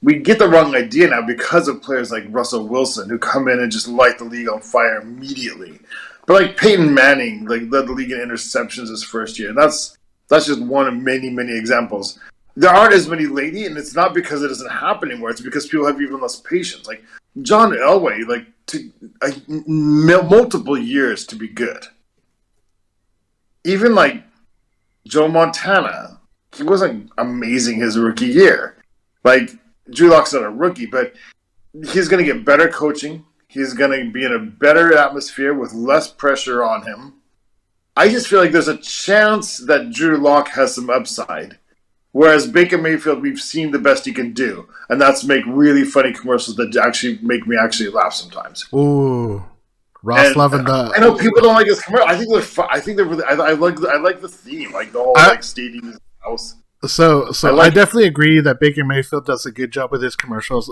Speaker 2: We get the wrong idea now because of players like Russell Wilson who come in and just light the league on fire immediately. But like Peyton Manning, led the league in interceptions his first year. That's just one of many, many examples. There aren't as many lately, and it's not because it doesn't happen anymore. It's because people have even less patience. Like John Elway, multiple years to be good. Even like Joe Montana, he wasn't amazing his rookie year. Like Drew Lock's not a rookie, but he's going to get better coaching. He's going to be in a better atmosphere with less pressure on him. I just feel like there's a chance that Drew Lock has some upside. Whereas Baker Mayfield, we've seen the best he can do, and that's make really funny commercials that actually make me actually laugh sometimes.
Speaker 1: Ooh, Ross loving the.
Speaker 2: I know people don't like his commercial. I think they're fun. I think they're really. I like the theme, like the whole stadium house.
Speaker 1: So I definitely agree that Baker Mayfield does a good job with his commercials,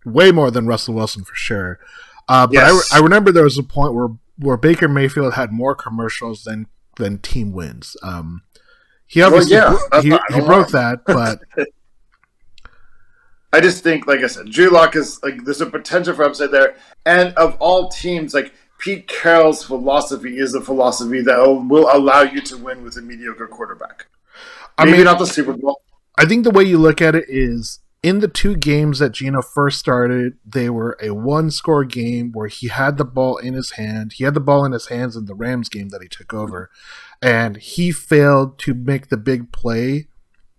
Speaker 1: way more than Russell Wilson for sure. But yes. I remember there was a point where Baker Mayfield had more commercials than team wins. He obviously he broke that, but
Speaker 2: I just think, like I said, Drew Lock is there's a potential for upside there. And of all teams, Pete Carroll's philosophy is a philosophy that will allow you to win with a mediocre quarterback. Maybe not the Super Bowl.
Speaker 1: I think the way you look at it is in the two games that Geno first started, they were a one-score game where he had the ball in his hand. He had the ball in his hands in the Rams game that he took over. And he failed to make the big play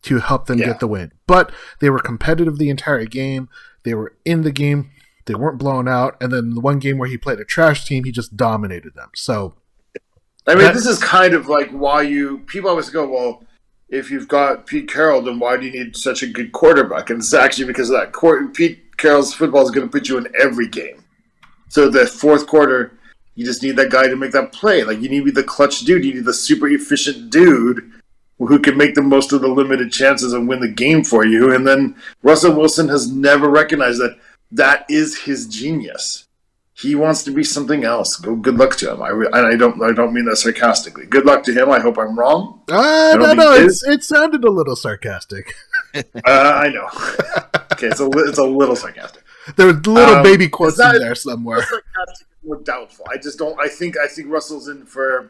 Speaker 1: to help them get the win. But they were competitive the entire game. They were in the game. They weren't blown out. And then the one game where he played a trash team, he just dominated them. So,
Speaker 2: this is kind of like why people always go, well, if you've got Pete Carroll, then why do you need such a good quarterback? And it's actually because of that. Pete Carroll's football is going to put you in every game. So the fourth quarter, you just need that guy to make that play. You need to be the clutch dude. You need the super efficient dude who can make the most of the limited chances and win the game for you. And then Russell Wilson has never recognized that is his genius. He wants to be something else. Good luck to him. I don't mean that sarcastically. Good luck to him. I hope I'm wrong.
Speaker 1: No. It sounded a little sarcastic.
Speaker 2: I know. Okay, it's a little sarcastic.
Speaker 1: There were little baby quotes in there somewhere.
Speaker 2: Sarcastic, more doubtful. I just don't. I think Russell's in for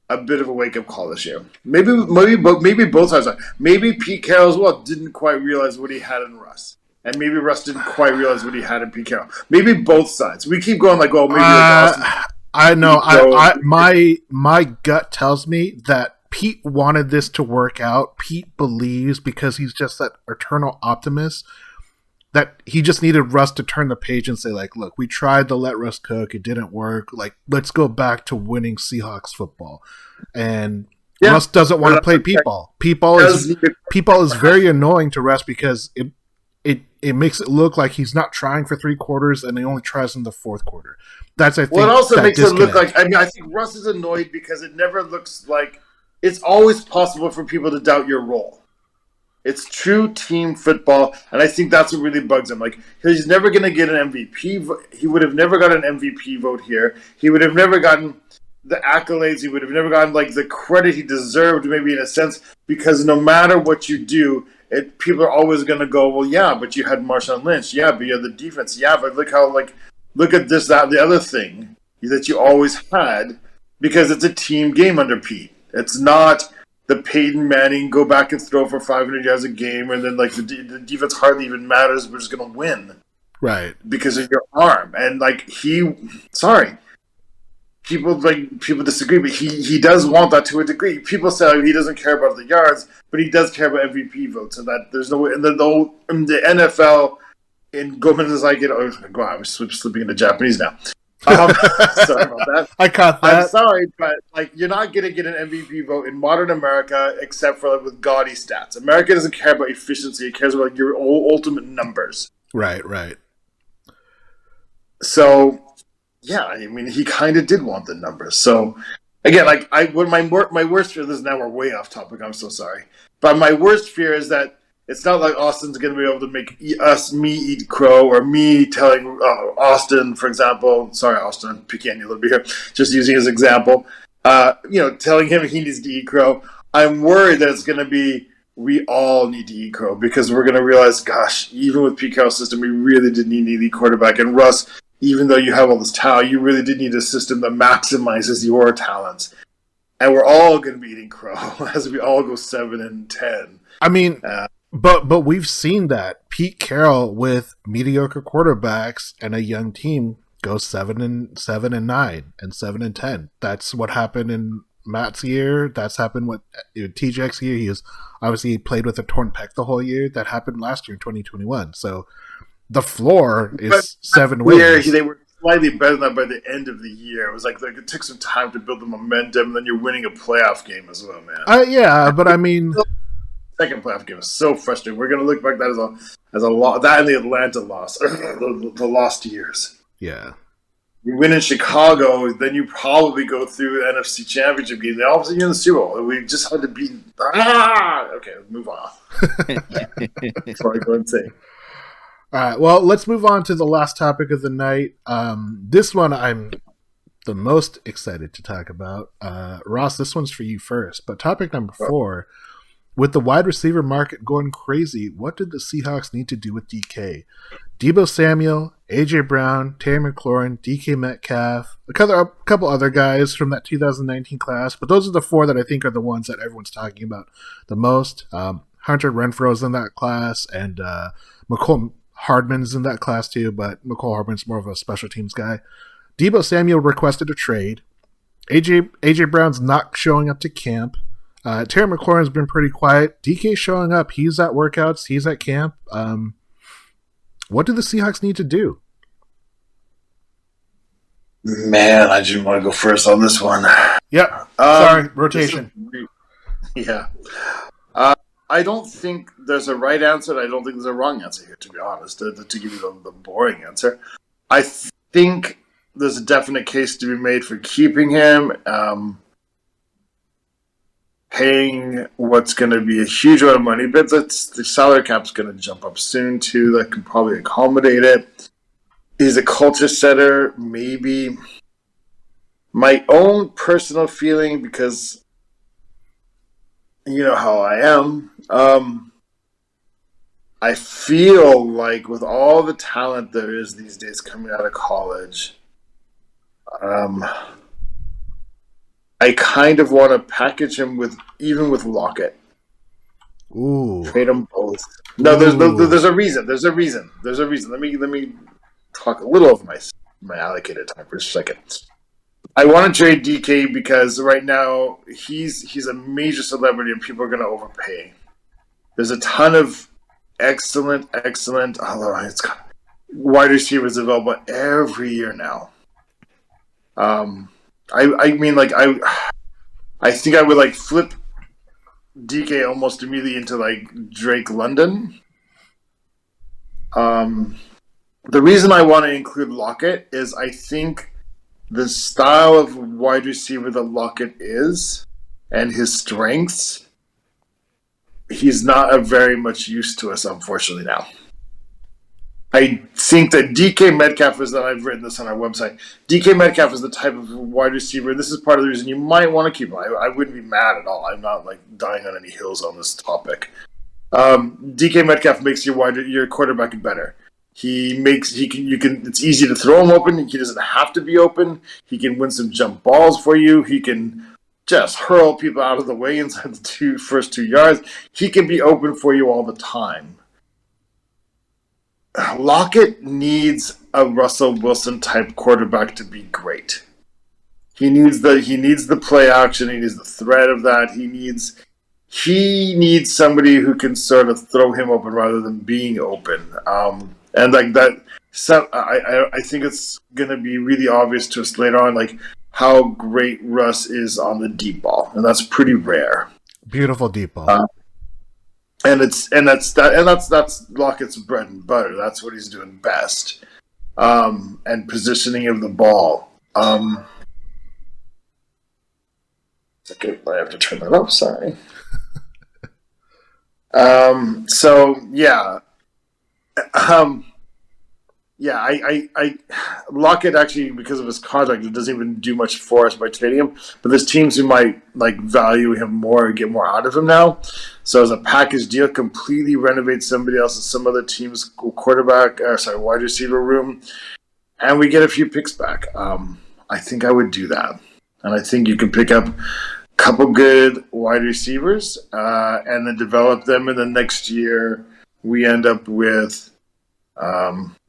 Speaker 2: a bit of a wake up call this year. Maybe both sides. Maybe Pete Carroll as well didn't quite realize what he had in Russ. And maybe Russ didn't quite realize what he had in Pete Carroll. Maybe both sides. We keep going maybe Austin.
Speaker 1: I know. My gut tells me that Pete wanted this to work out. Pete believes, because he's just that eternal optimist, that he just needed Russ to turn the page and say, look, we tried to let Russ cook. It didn't work. Let's go back to winning Seahawks football. And Russ doesn't want to play Pete-ball. Pete-ball is very annoying to Russ because it makes it look like he's not trying for three quarters and he only tries in the fourth quarter. That's, I think,
Speaker 2: it also makes it look like, I think Russ is annoyed because it never looks like it's always possible for people to doubt your role. It's true team football, and I think that's what really bugs him. He's never going to get an MVP. He would have never got an MVP vote here. He would have never gotten the accolades. He would have never gotten the credit he deserved, maybe in a sense, because no matter what you do, people are always going to go, well, yeah, but you had Marshawn Lynch. Yeah, but you had the defense. Yeah, but look at this, that, the other thing that you always had, because it's a team game under Pete. It's not the Peyton Manning go back and throw for 500 yards a game, and then like the defense hardly even matters. We're just going to win,
Speaker 1: right?
Speaker 2: Because of your arm. And like people disagree, but he does want that to a degree. People say he doesn't care about the yards, but he does care about MVP votes, and that there's no way. And then in the NFL, in Gomen is like it. Oh, God, I'm slipping into Japanese now. Sorry about that.
Speaker 1: I caught that.
Speaker 2: I'm sorry, but like you're not gonna get an MVP vote in modern America except for like, with gaudy stats. America doesn't care about efficiency; it cares about your ultimate numbers.
Speaker 1: Right.
Speaker 2: So, yeah, I mean, he kind of did want the numbers. So, again, like my worst fear. This is now we're way off topic. I'm so sorry, but my worst fear is that. It's not like Austin's going to be able to make me eat crow, or me telling Austin, for example. Sorry, Austin, I'm picking on you a little bit here. Just using his example. Telling him he needs to eat crow. I'm worried that it's going to be we all need to eat crow because we're going to realize, gosh, even with Pete Carroll's system, we really did need an elite quarterback. And Russ, even though you have all this talent, you really did need a system that maximizes your talents. And we're all going to be eating crow as we all go 7-10.
Speaker 1: I mean. But we've seen that Pete Carroll with mediocre quarterbacks and a young team go 7-9 and 7-10. That's what happened in Matt's year. That's happened with TJ's year. He played with a torn pec the whole year. That happened last year in 2021. So the floor is 7 wins.
Speaker 2: They were slightly better than that by the end of the year. It was like it took some time to build the momentum, and then you're winning a playoff game as well, man.
Speaker 1: Yeah, but I mean.
Speaker 2: Second playoff game was so frustrating. We're going to look back at that as a loss. That and the Atlanta loss, the lost years.
Speaker 1: Yeah,
Speaker 2: you win in Chicago, then you probably go through the NFC Championship game. Then all of a sudden you're in the Super Bowl. We just had to beat. Okay, move on. Before I go insane.
Speaker 1: All right. Well, let's move on to the last topic of the night. This one I'm the most excited to talk about. Ross, this one's for you first. But topic number 4. With the wide receiver market going crazy, what did the Seahawks need to do with DK? Deebo Samuel, A.J. Brown, Terry McLaurin, DK Metcalf, a couple other guys from that 2019 class, but those are the 4 that I think are the ones that everyone's talking about the most. Hunter Renfro's in that class, and McCole Hardman's in that class too, but McCole Hardman's more of a special teams guy. Deebo Samuel requested a trade. A.J. Brown's not showing up to camp. Terry McLaurin's been pretty quiet. DK's showing up. He's at workouts. He's at camp. What do the Seahawks need to do?
Speaker 2: Man, I didn't want to go first on this one.
Speaker 1: Yeah. Sorry, rotation.
Speaker 2: Yeah. I don't think there's a right answer. I don't think there's a wrong answer here, to be honest, to give you the boring answer. I think there's a definite case to be made for keeping him. Paying what's going to be a huge amount of money, but the salary cap's going to jump up soon too. That can probably accommodate it. He's a culture setter, maybe. My own personal feeling, because you know how I am, I feel like with all the talent there is these days coming out of college, I kind of want to package him with Lockett.
Speaker 1: Ooh.
Speaker 2: Trade them both. No, there's a reason. There's a reason. Let me talk a little of my allocated time for a second. I want to trade DK because right now he's a major celebrity and people are going to overpay. There's a ton of excellent wide receivers available every year now. I mean, like, I think I would, like, flip DK almost immediately into, like, Drake London. The reason I want to include Lockett is I think the style of wide receiver that Lockett is and his strengths, he's not very much used to us, unfortunately, now. I think that DK Metcalf is that I've written this on our website. DK Metcalf is the type of wide receiver. This is part of the reason you might want to keep him. I wouldn't be mad at all. I'm not like dying on any hills on this topic. DK Metcalf makes your quarterback better. It's easy to throw him open. He doesn't have to be open. He can win some jump balls for you. He can just hurl people out of the way inside the first 2 yards. He can be open for you all the time. Lockett needs a Russell Wilson type quarterback to be great. He needs the play action. He needs the threat of that. He needs somebody who can sort of throw him open rather than being open. And like that, so I think it's going to be really obvious to us later on, like how great Russ is on the deep ball, and that's pretty rare.
Speaker 1: Beautiful deep ball.
Speaker 2: That's Lockett's bread and butter. That's what he's doing best. And positioning of the ball. Okay, I have to turn that up. Sorry. So yeah. I Lockett actually, because of his contract, it doesn't even do much for us by trading him. But there's teams who might like value him more and get more out of him now. So as a package deal, completely renovate somebody else's, some other team's wide receiver room, and we get a few picks back. I think I would do that, and I think you can pick up a couple good wide receivers and then develop them. And then next year we end up with.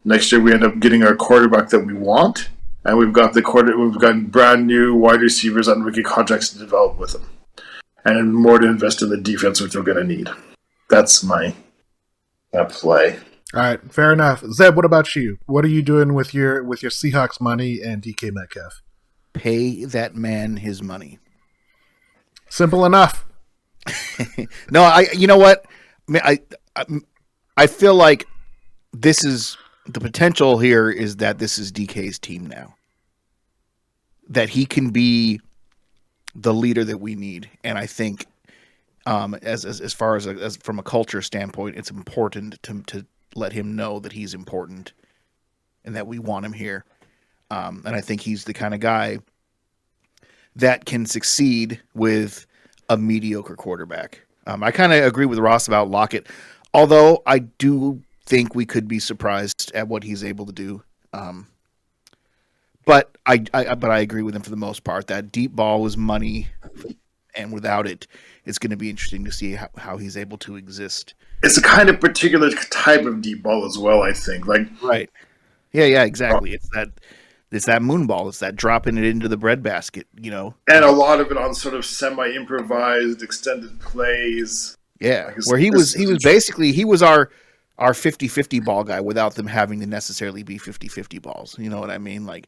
Speaker 2: Next year we end up getting our quarterback that we want, and we've got brand new wide receivers on rookie contracts to develop with them, and more to invest in the defense, which we're going to need. That's my play.
Speaker 1: All right, fair enough. Zeb, what about you? What are you doing with your Seahawks money and DK Metcalf?
Speaker 3: Pay that man his money.
Speaker 1: Simple enough.
Speaker 3: No, you know what? I feel like this is the potential here is that this is DK's team now. That he can be the leader that we need, and I think, as far as from a culture standpoint, it's important to let him know that he's important, and that we want him here. And I think he's the kind of guy that can succeed with a mediocre quarterback. I kind of agree with Ross about Lockett, although I do think we could be surprised at what he's able to do. But I agree with him for the most part. That deep ball was money, and without it, it's going to be interesting to see how he's able to exist.
Speaker 2: It's a kind of particular type of deep ball as well, I think. Like
Speaker 3: right. Yeah, exactly. It's that moon ball. It's that dropping it into the breadbasket, you know.
Speaker 2: And a lot of it on sort of semi-improvised, extended plays.
Speaker 3: Yeah,
Speaker 2: like
Speaker 3: where he was basically our 50-50 ball guy without them having to necessarily be 50-50 balls. You know what I mean? Like,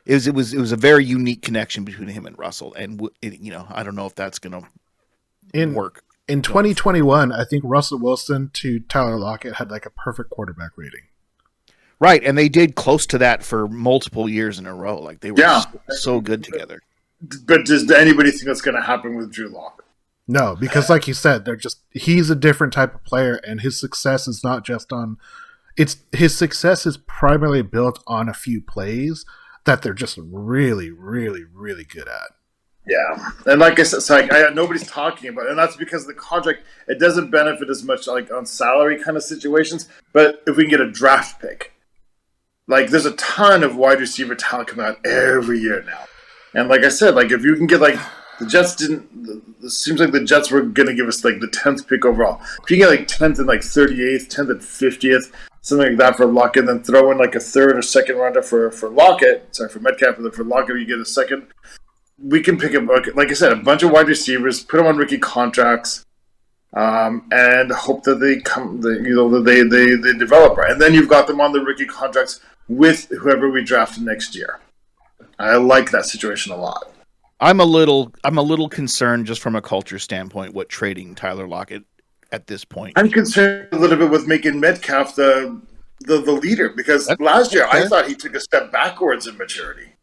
Speaker 3: it was a very unique connection between him and Russell, and I don't know if that's going to work.
Speaker 1: In 2021, I think Russell Wilson to Tyler Lockett had like a perfect quarterback rating.
Speaker 3: Right, and they did close to that for multiple years in a row. Like they were so good together.
Speaker 2: But does anybody think that's going to happen with Drew Lock?
Speaker 1: No, because like you said, he's a different type of player, and his success is not just on. His success is primarily built on a few plays that they're just really, really, really good at.
Speaker 2: Yeah, and like I said, it's like nobody's talking about it, and that's because the contract, it doesn't benefit as much like on salary kind of situations. But if we can get a draft pick, like there's a ton of wide receiver talent coming out every year now, and like I said, like if you can get like the Jets didn't. It seems like the Jets were going to give us like the 10th pick overall. If you get like 10th and like 38th, 10th and 50th, something like that for Lockett, and then throw in like a third or second rounder for Lockett. Sorry, for Metcalf, and then for Lockett you get a second. We can pick like I said, a bunch of wide receivers, put them on rookie contracts, and hope that they develop right. And then you've got them on the rookie contracts with whoever we draft next year. I like that situation a lot.
Speaker 3: I'm a little concerned just from a culture standpoint what trading Tyler Lockett at this point.
Speaker 2: I'm concerned a little bit with making Metcalf the leader, because last year I thought he took a step backwards in maturity.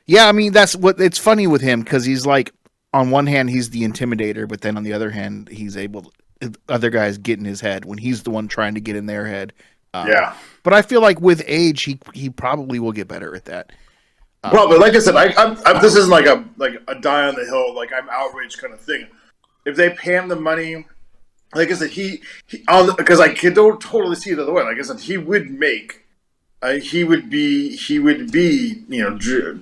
Speaker 3: Yeah, I mean that's what it's funny with him, because he's like, on one hand he's the intimidator, but then on the other hand he's able to, other guys get in his head when he's the one trying to get in their head.
Speaker 2: Yeah,
Speaker 3: but I feel like with age he probably will get better at that.
Speaker 2: Well, but like I said, I'm this isn't like a die on the hill, like I'm outraged kind of thing. If they pay him the money, like I said, because I don't totally see it the other way. Like I said, he would make he would be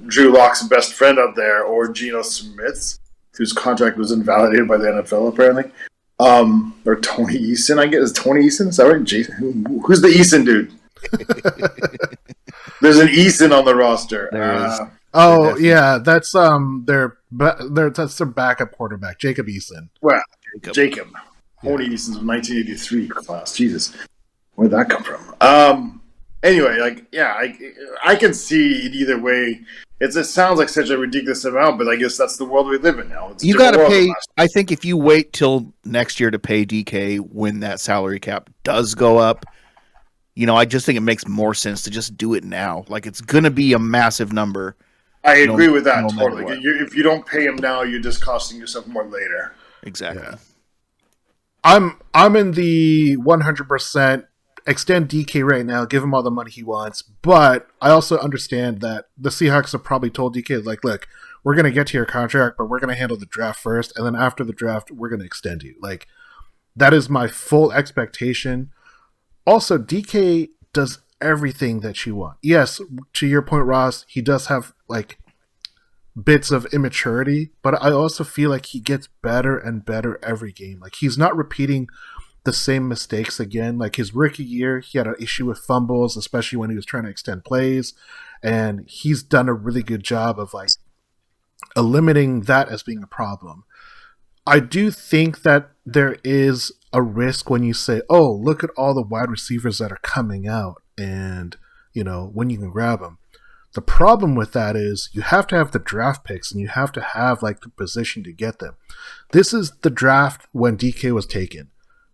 Speaker 2: Drew Lock's best friend up there, or Geno Smith's, whose contract was invalidated by the NFL apparently. Or Tony Eason, I guess. Is Tony Eason? Is that right? Jason? Who's the Eason dude? There's an Eason on the roster.
Speaker 1: Oh yeah, that's their backup quarterback, Jacob Eason.
Speaker 2: Well, Jacob. Tony Eason's 1983 class. Jesus, where'd that come from? Anyway, I can see it either way. It sounds like such a ridiculous amount, but I guess that's the world we live in now.
Speaker 3: You got to pay. I think if you wait till next year to pay DK when that salary cap does go up, I just think it makes more sense to just do it now. Like, it's going to be a massive number.
Speaker 2: I agree with that totally. If you don't pay him now, you're just costing yourself more later.
Speaker 3: Exactly.
Speaker 1: Yeah. I'm in the 100%. Extend DK right now, give him all the money he wants, but I also understand that the Seahawks have probably told DK, like, look, we're going to get to your contract, but we're going to handle the draft first, and then after the draft, we're going to extend you. Like, that is my full expectation. Also, DK does everything that you want. Yes, to your point, Ross, he does have, like, bits of immaturity, but I also feel like he gets better and better every game. Like, he's not repeating the same mistakes again. Like, his rookie year, he had an issue with fumbles, especially when he was trying to extend plays, and he's done a really good job of, like, eliminating that as being a problem. I do think that there is a risk when you say, oh, look at all the wide receivers that are coming out and, when you can grab them. The problem with that is you have to have the draft picks and you have to have, like, the position to get them. This is the draft when DK was taken.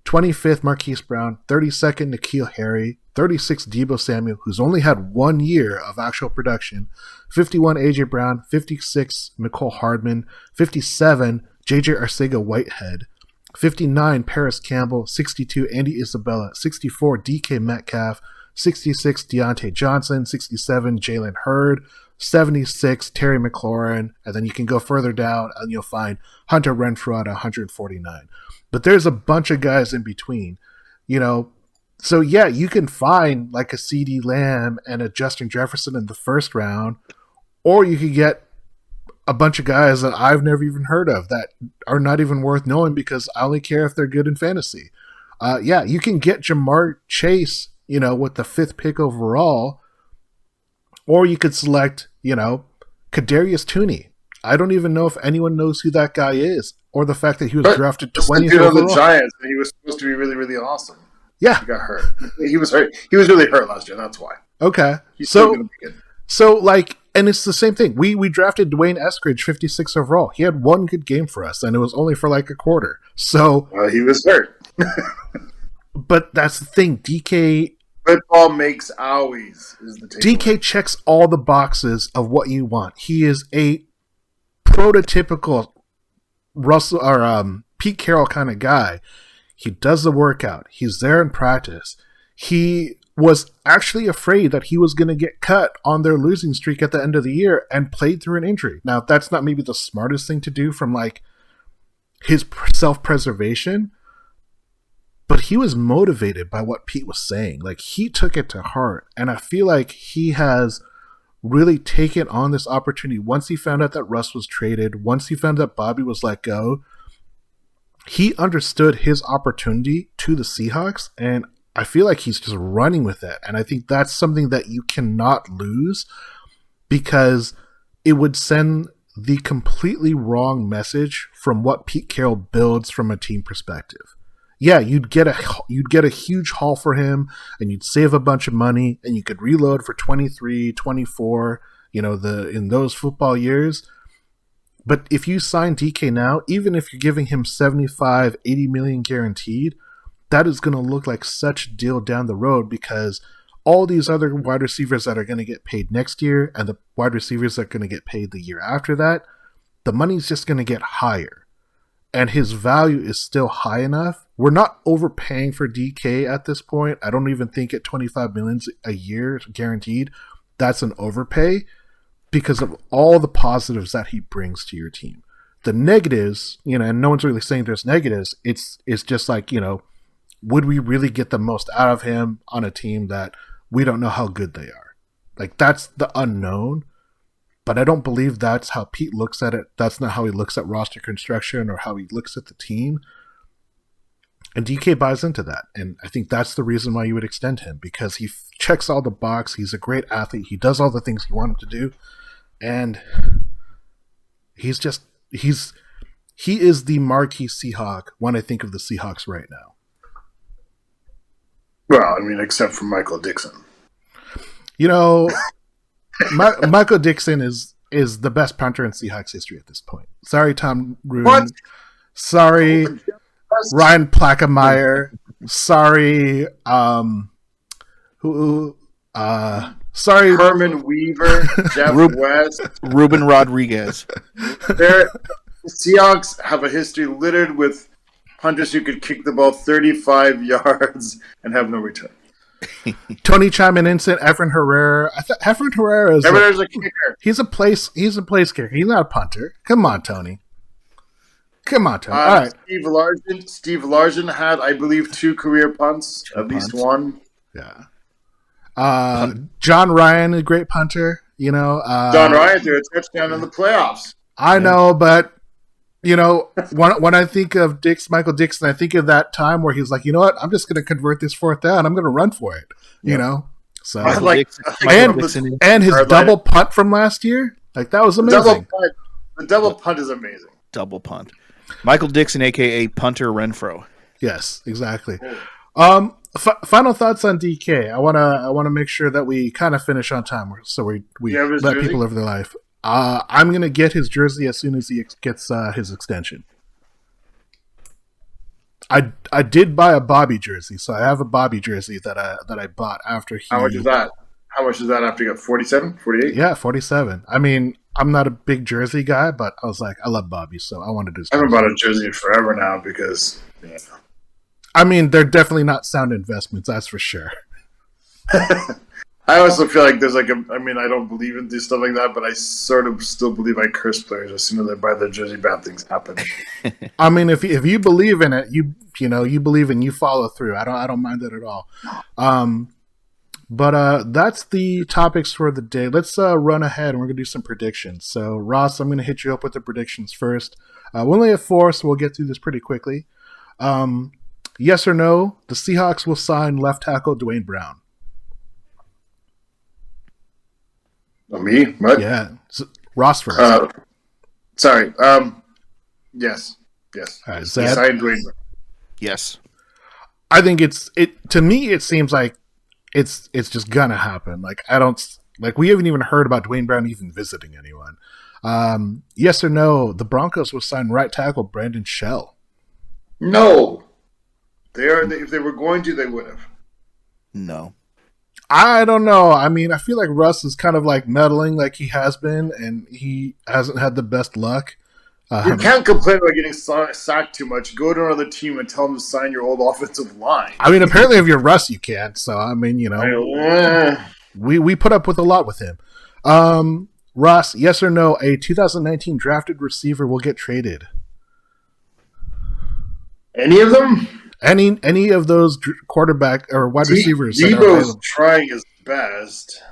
Speaker 1: 25th, Marquise Brown. 32nd, N'Keal Harry. 36th, Deebo Samuel, who's only had 1 year of actual production. 51, A.J. Brown. 56, McCole Hardman. 57, J.J. Arcega-Whitehead. 59, Paris Campbell. 62, Andy Isabella. 64, DK Metcalf. 66, Deontay Johnson. 67, Jalen Hurd. 76, Terry McLaurin. And then you can go further down and you'll find Hunter Renfrow at 149. But there's a bunch of guys in between, So, yeah, you can find like a CeeDee Lamb and a Justin Jefferson in the first round, or you could get a bunch of guys that I've never even heard of that are not even worth knowing because I only care if they're good in fantasy. You can get Jamar Chase, with the 5th pick overall, or you could select, Kadarius Toney. I don't even know if anyone knows who that guy is, or the fact that he was drafted 20th overall.
Speaker 2: The Giants, and he was supposed to be really, really awesome.
Speaker 1: Yeah,
Speaker 2: he got hurt. He was hurt. He was really hurt last year. That's why.
Speaker 1: Okay,
Speaker 2: he's still gonna be good.
Speaker 1: So like, and it's the same thing. We drafted Dwayne Eskridge 56 overall. He had 1 good game for us, and it was only for like a quarter. So
Speaker 2: he was hurt.
Speaker 1: But that's the thing. DK.
Speaker 2: Football makes owies. Is the takeaway.
Speaker 1: DK checks all the boxes of what you want. He is a prototypical Russell or Pete Carroll kind of guy. He does the workout. He's there in practice. He was actually afraid that he was going to get cut on their losing streak at the end of the year and played through an injury. Now, that's not maybe the smartest thing to do from like his self-preservation, but he was motivated by what Pete was saying. Like, he took it to heart, and I feel like he has really taken on this opportunity. Once he found out that Russ was traded, once he found out Bobby was let go, he understood his opportunity to the Seahawks, and I feel like he's just running with it. And I think that's something that you cannot lose, because it would send the completely wrong message from what Pete Carroll builds from a team perspective. Yeah, you'd get a huge haul for him, and you'd save a bunch of money, and you could reload for 23, 24, in those football years. But if you sign DK now, even if you're giving him 75, 80 million guaranteed, that is going to look like such a deal down the road, because all these other wide receivers that are going to get paid next year and the wide receivers that are going to get paid the year after that, the money's just going to get higher. And his value is still high enough. We're not overpaying for DK at this point. I don't even think at $25 million a year guaranteed, that's an overpay, because of all the positives that he brings to your team. The negatives, and no one's really saying there's negatives. It's just like, would we really get the most out of him on a team that we don't know how good they are. Like, that's the unknown. But I don't believe that's how Pete looks at it. That's not how he looks at roster construction or how he looks at the team. And DK buys into that. And I think that's the reason why you would extend him, because he checks all the box. He's a great athlete. He does all the things you want him to do. And he is the marquee Seahawk when I think of the Seahawks right now.
Speaker 2: Well, I mean, except for Michael Dixon.
Speaker 1: You know, Michael Dixon is the best punter in Seahawks history at this point. Sorry, Tom Roon.
Speaker 2: What?
Speaker 1: Sorry, Ryan Plackemeyer. Sorry, sorry,
Speaker 2: Herman Weaver, Jeff West,
Speaker 3: Ruben Rodriguez.
Speaker 2: The Seahawks have a history littered with punters who could kick the ball 35 yards and have no return.
Speaker 1: Tony Chapman, Efren Herrera. Efren Herrera is
Speaker 2: a kicker.
Speaker 1: He's a place kicker. He's not a punter. Come on, Tony. All right.
Speaker 2: Steve Largent had, I believe, 2 career punts, at least one.
Speaker 1: Yeah. John Ryan, a great punter. You know,
Speaker 2: John Ryan threw a touchdown in the playoffs.
Speaker 1: I know, but you know, when I think of Michael Dixon, I think of that time where he's like, you know what, I'm just going to convert this 4th down. I'm going to run for it. You know, so and his double punt from last year, like that was amazing.
Speaker 2: The double punt is amazing.
Speaker 3: Double punt. Michael Dixon, aka Punter Renfro.
Speaker 1: Yes, exactly. Final thoughts on DK. I wanna make sure that we kind of finish on time, so we let people live their life. I'm gonna get his jersey as soon as he gets his extension. I did buy a Bobby jersey, so I have a Bobby jersey that I bought after he.
Speaker 2: How much is that? How much is that after you got 47, 48?
Speaker 1: Yeah, 47. I mean, I'm not a big jersey guy, but I was like, I love Bobby, so I wanted to.
Speaker 2: I haven't bought a jersey in forever now because. Yeah.
Speaker 1: I mean, they're definitely not sound investments, that's for sure.
Speaker 2: I also feel like there's I don't believe in this stuff like that, but I sort of still believe I curse players as soon as they buy their jersey, bad things happen.
Speaker 1: I mean, if you believe in it, you believe and you follow through. I don't mind that at all. But that's the topics for the day. Let's run ahead and we're gonna do some predictions. So Ross, I'm gonna hit you up with the predictions first. We only have 4, so we'll get through this pretty quickly. Yes or no, the Seahawks will sign left tackle Dwayne Brown.
Speaker 2: Me? What?
Speaker 1: Yeah. So, Ross first.
Speaker 2: Sorry. Yes.
Speaker 1: All right, Zed?
Speaker 2: Signed Dwayne Brown.
Speaker 3: Yes.
Speaker 1: I think to me it seems like it's just gonna happen. We haven't even heard about Dwayne Brown even visiting anyone. Yes or no, the Broncos will sign right tackle Brandon Shell.
Speaker 2: No. If they were going to, they would have.
Speaker 3: No.
Speaker 1: I don't know. I mean, I feel like Russ is kind of like meddling like he has been, and he hasn't had the best luck.
Speaker 2: You can't complain about getting sacked too much. Go to another team and tell them to sign your old offensive line.
Speaker 1: I mean, apparently if you're Russ, you can't. So, I mean, we put up with a lot with him. Ross, yes or no, a 2019 drafted receiver will get traded?
Speaker 2: Any of them?
Speaker 1: Any of those quarterback or wide receivers?
Speaker 2: Debo's trying his best.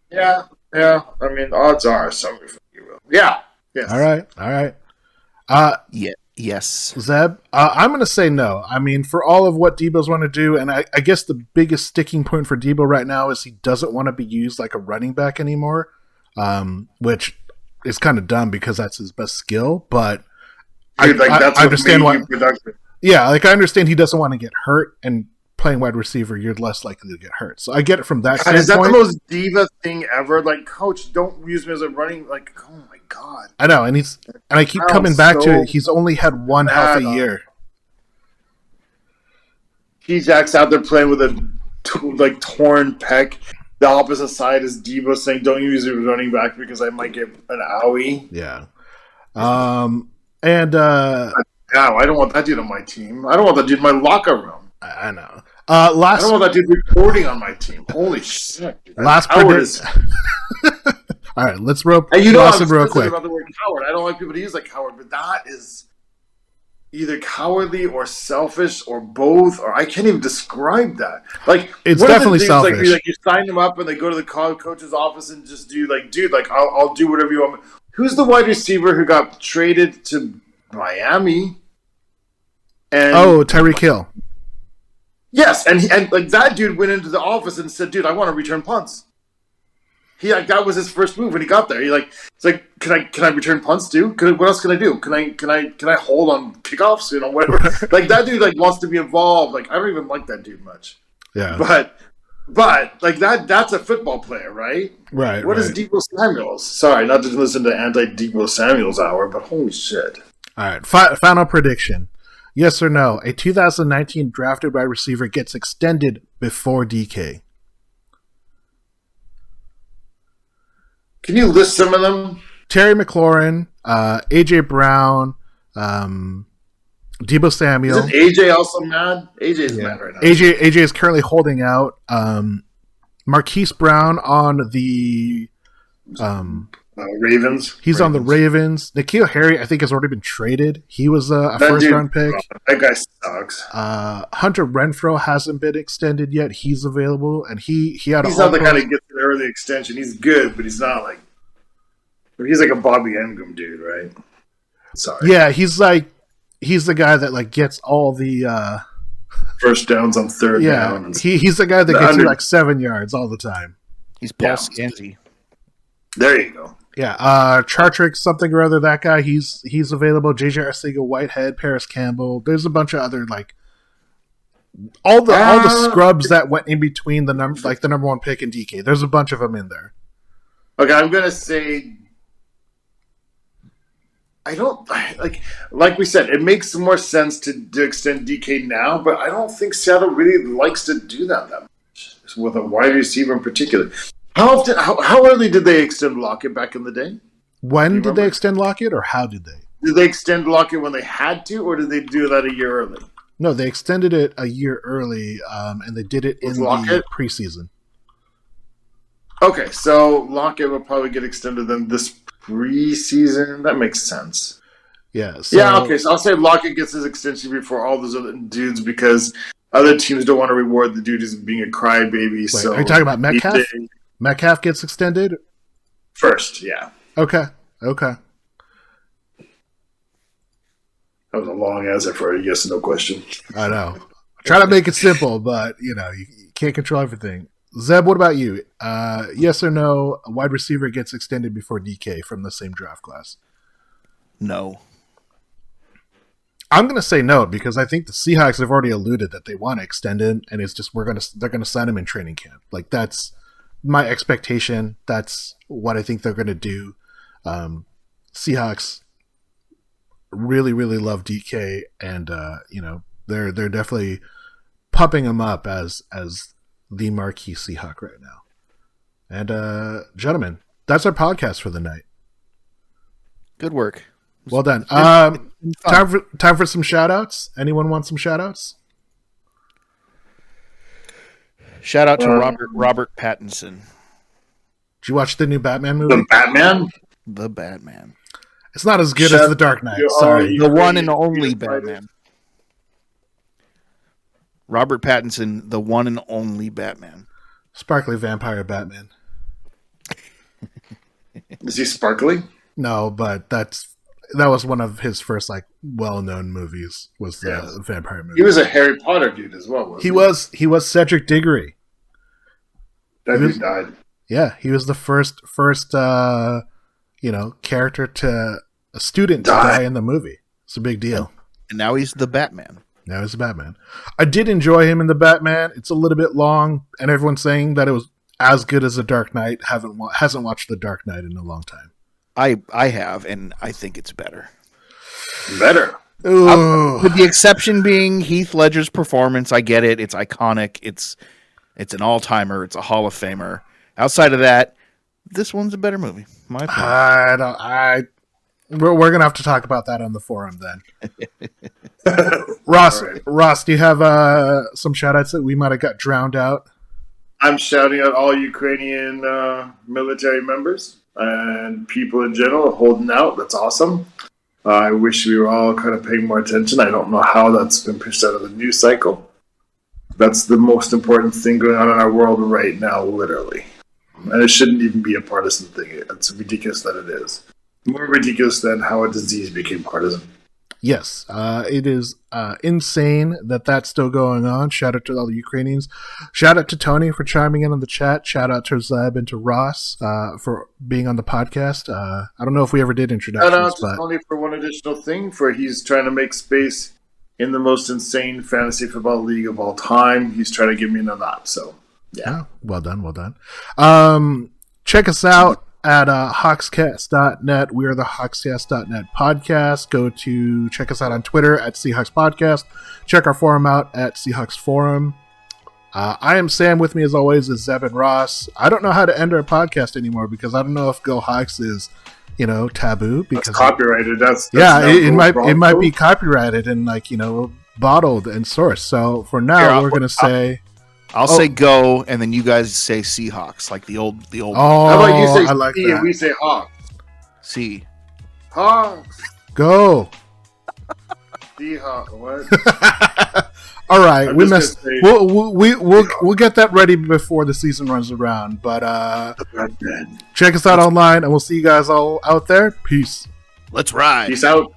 Speaker 2: Yeah. I mean, odds are somebody from Debo. Yeah. Yes.
Speaker 1: All right.
Speaker 3: Yes.
Speaker 1: Zeb, I'm going to say no. I mean, for all of what Debo's want to do, and I guess the biggest sticking point for Debo right now is he doesn't want to be used like a running back anymore, which is kind of dumb because that's his best skill, but.
Speaker 2: Dude, that's
Speaker 1: I understand why.
Speaker 2: Yeah,
Speaker 1: I understand he doesn't want to get hurt, and playing wide receiver, you're less likely to get hurt. So I get it from that standpoint.
Speaker 2: Is that the most diva thing ever? Like, coach, don't use me as a running. Like, oh my god.
Speaker 1: I know, and I keep coming back to it. He's only had one healthy year.
Speaker 2: T-Jack's out there playing with a torn pec. The opposite side is Debo saying, "Don't use your running back because I might get an owie."
Speaker 1: Yeah.
Speaker 2: I don't want that dude on my team. I don't want that dude in my locker room.
Speaker 1: I know.
Speaker 2: I don't want that dude recording on my team. Holy shit!
Speaker 1: Last prediction. All right, let's rope.
Speaker 2: And you know,
Speaker 1: I'm real quick
Speaker 2: about the word coward. I don't like people to use like coward, but that is either cowardly or selfish or both, or I can't even describe that. Like,
Speaker 1: It's
Speaker 2: what are the
Speaker 1: definitely
Speaker 2: dudes,
Speaker 1: selfish.
Speaker 2: Like you sign them up and they go to the coach's office and just do like, dude, like I'll do whatever you want. Who's the wide receiver who got traded to Miami? And
Speaker 1: Tyreek Hill.
Speaker 2: yes, and like that dude went into the office and said, "Dude, I want to return punts." That was his first move when he got there. It's like, can I return punts too? What else can I do? Can I hold on kickoffs? You know, whatever. Like that dude wants to be involved. Like I don't even like that dude much.
Speaker 1: Yeah,
Speaker 2: but like that's a football player, right?
Speaker 1: Right.
Speaker 2: What is Debo Samuels? Sorry, not to listen to anti-Debo Samuels hour, but holy shit!
Speaker 1: All right, final prediction. Yes or no? A 2019 drafted wide receiver gets extended before DK.
Speaker 2: Can you list some of them?
Speaker 1: Terry McLaurin, AJ Brown, Debo Samuel.
Speaker 2: Isn't AJ also mad? AJ is mad right now.
Speaker 1: AJ is currently holding out. Marquise Brown on the
Speaker 2: Ravens.
Speaker 1: He's on the Ravens. N'Keal Harry, I think, has already been traded. He was a first-round pick.
Speaker 2: That guy sucks.
Speaker 1: Hunter Renfrow hasn't been extended yet. He's available, and he's not
Speaker 2: the kind that gets an early extension. He's good, but he's not like he's like a Bobby Engram dude, right? Sorry.
Speaker 1: Yeah, he's the guy that gets all the
Speaker 2: first downs on third down.
Speaker 1: He's the guy that gets you 7 yards all the time.
Speaker 3: He's Paul Scanzi.
Speaker 2: There you go.
Speaker 1: Yeah, Chartrick something or other. That guy, he's available. JJ Arcega-Whitehead, Paris Campbell. There's a bunch of other all the scrubs that went in between the number one pick and DK. There's a bunch of them in there.
Speaker 2: Okay, I'm gonna say I don't like we said. It makes more sense to extend DK now, but I don't think Seattle really likes to do that much with a wide receiver in particular. How early did they extend Lockett back in the day?
Speaker 1: When did they extend Lockett, or how did they?
Speaker 2: Did they extend Lockett when they had to, or did they do that a year early?
Speaker 1: No, they extended it a year early, and they did it in the preseason.
Speaker 2: Okay, so Lockett will probably get extended then this preseason. That makes sense.
Speaker 1: Yeah.
Speaker 2: Okay, so I'll say Lockett gets his extension before all those other dudes because other teams don't want to reward the dude who's being a crybaby.
Speaker 1: Wait,
Speaker 2: so
Speaker 1: are you talking about Metcalf? Metcalf gets extended?
Speaker 2: First, yeah.
Speaker 1: Okay.
Speaker 2: That was a long answer for a yes or no question.
Speaker 1: I know. Try to make it simple, but you can't control everything. Zeb, what about you? Yes or no, a wide receiver gets extended before DK from the same draft class?
Speaker 3: No.
Speaker 1: I'm going to say no because I think the Seahawks have already alluded that they want to extend him, and it's just they're going to sign him in training camp. That's my expectation. That's what I think they're going to do. Seahawks really, really love DK, and they're definitely pumping him up as the marquee Seahawk right now. And gentlemen, that's our podcast for the night.
Speaker 3: Good work.
Speaker 1: Well done. Time for some shout outs. Anyone want some shout outs?
Speaker 3: Shout out to Robert Pattinson.
Speaker 1: Did you watch the new Batman movie?
Speaker 2: The
Speaker 3: Batman.
Speaker 1: It's not as good as The Dark Knight. Sorry.
Speaker 3: The one and only Batman. Robert Pattinson, the one and only Batman.
Speaker 1: Sparkly vampire Batman.
Speaker 2: Is he sparkly?
Speaker 1: No, but that was one of his first well-known movies. Was the vampire movie?
Speaker 2: He was a Harry Potter dude as well. Wasn't
Speaker 1: he was Cedric Diggory.
Speaker 2: That dude died.
Speaker 1: Yeah, he was the first character a student to die in the movie. It's a big deal.
Speaker 3: And now he's the Batman.
Speaker 1: I did enjoy him in the Batman. It's a little bit long, and everyone's saying that it was as good as The Dark Knight. Hasn't watched The Dark Knight in a long time.
Speaker 3: I have, and I think it's better.
Speaker 1: With
Speaker 3: the exception being Heath Ledger's performance. I get it. It's iconic. It's an all-timer. It's a Hall of Famer. Outside of that, this one's a better movie. My opinion.
Speaker 1: We're gonna have to talk about that on the forum then. Ross, do you have some shout-outs that we might have got drowned out?
Speaker 2: I'm shouting out all Ukrainian military members and people in general holding out. That's awesome. I wish we were all kind of paying more attention. I don't know how that's been pushed out of the news cycle. That's the most important thing going on in our world right now, literally. And it shouldn't even be a partisan thing. It's ridiculous that it is. More ridiculous than how a disease became partisan.
Speaker 1: Yes, it is insane that that's still going on. Shout out to all the Ukrainians. Shout out to Tony for chiming in on the chat. Shout out to Zeb and to Ross for being on the podcast. I don't know if we ever did introductions.
Speaker 2: Shout out to Tony for one additional thing, for he's trying to make space in the most insane fantasy football league of all time. He's trying to get me in on that. So, yeah.
Speaker 1: Well done. Check us out at hawkscast.net. We are the hawkscast.net podcast. Go to check us out on Twitter at Seahawks Podcast. Check our forum out at Seahawks Forum. I am Sam. With me as always is Zeb and Ross. I don't know how to end our podcast anymore because I don't know if Go Hawks is, taboo because
Speaker 2: that's copyrighted. That's
Speaker 1: it might be copyrighted and bottled and sourced. So for now, we're gonna say.
Speaker 3: I'll say go, and then you guys say Seahawks, like the old.
Speaker 1: Oh,
Speaker 2: how about you say
Speaker 1: I like
Speaker 2: C
Speaker 1: that.
Speaker 2: and we say Hawks?
Speaker 3: C.
Speaker 2: Hawks.
Speaker 1: Go.
Speaker 2: Seahawks. What?
Speaker 1: All right, we missed. We'll get that ready before the season runs around. But check us out online, and we'll see you guys all out there. Peace.
Speaker 3: Let's ride.
Speaker 2: Peace out.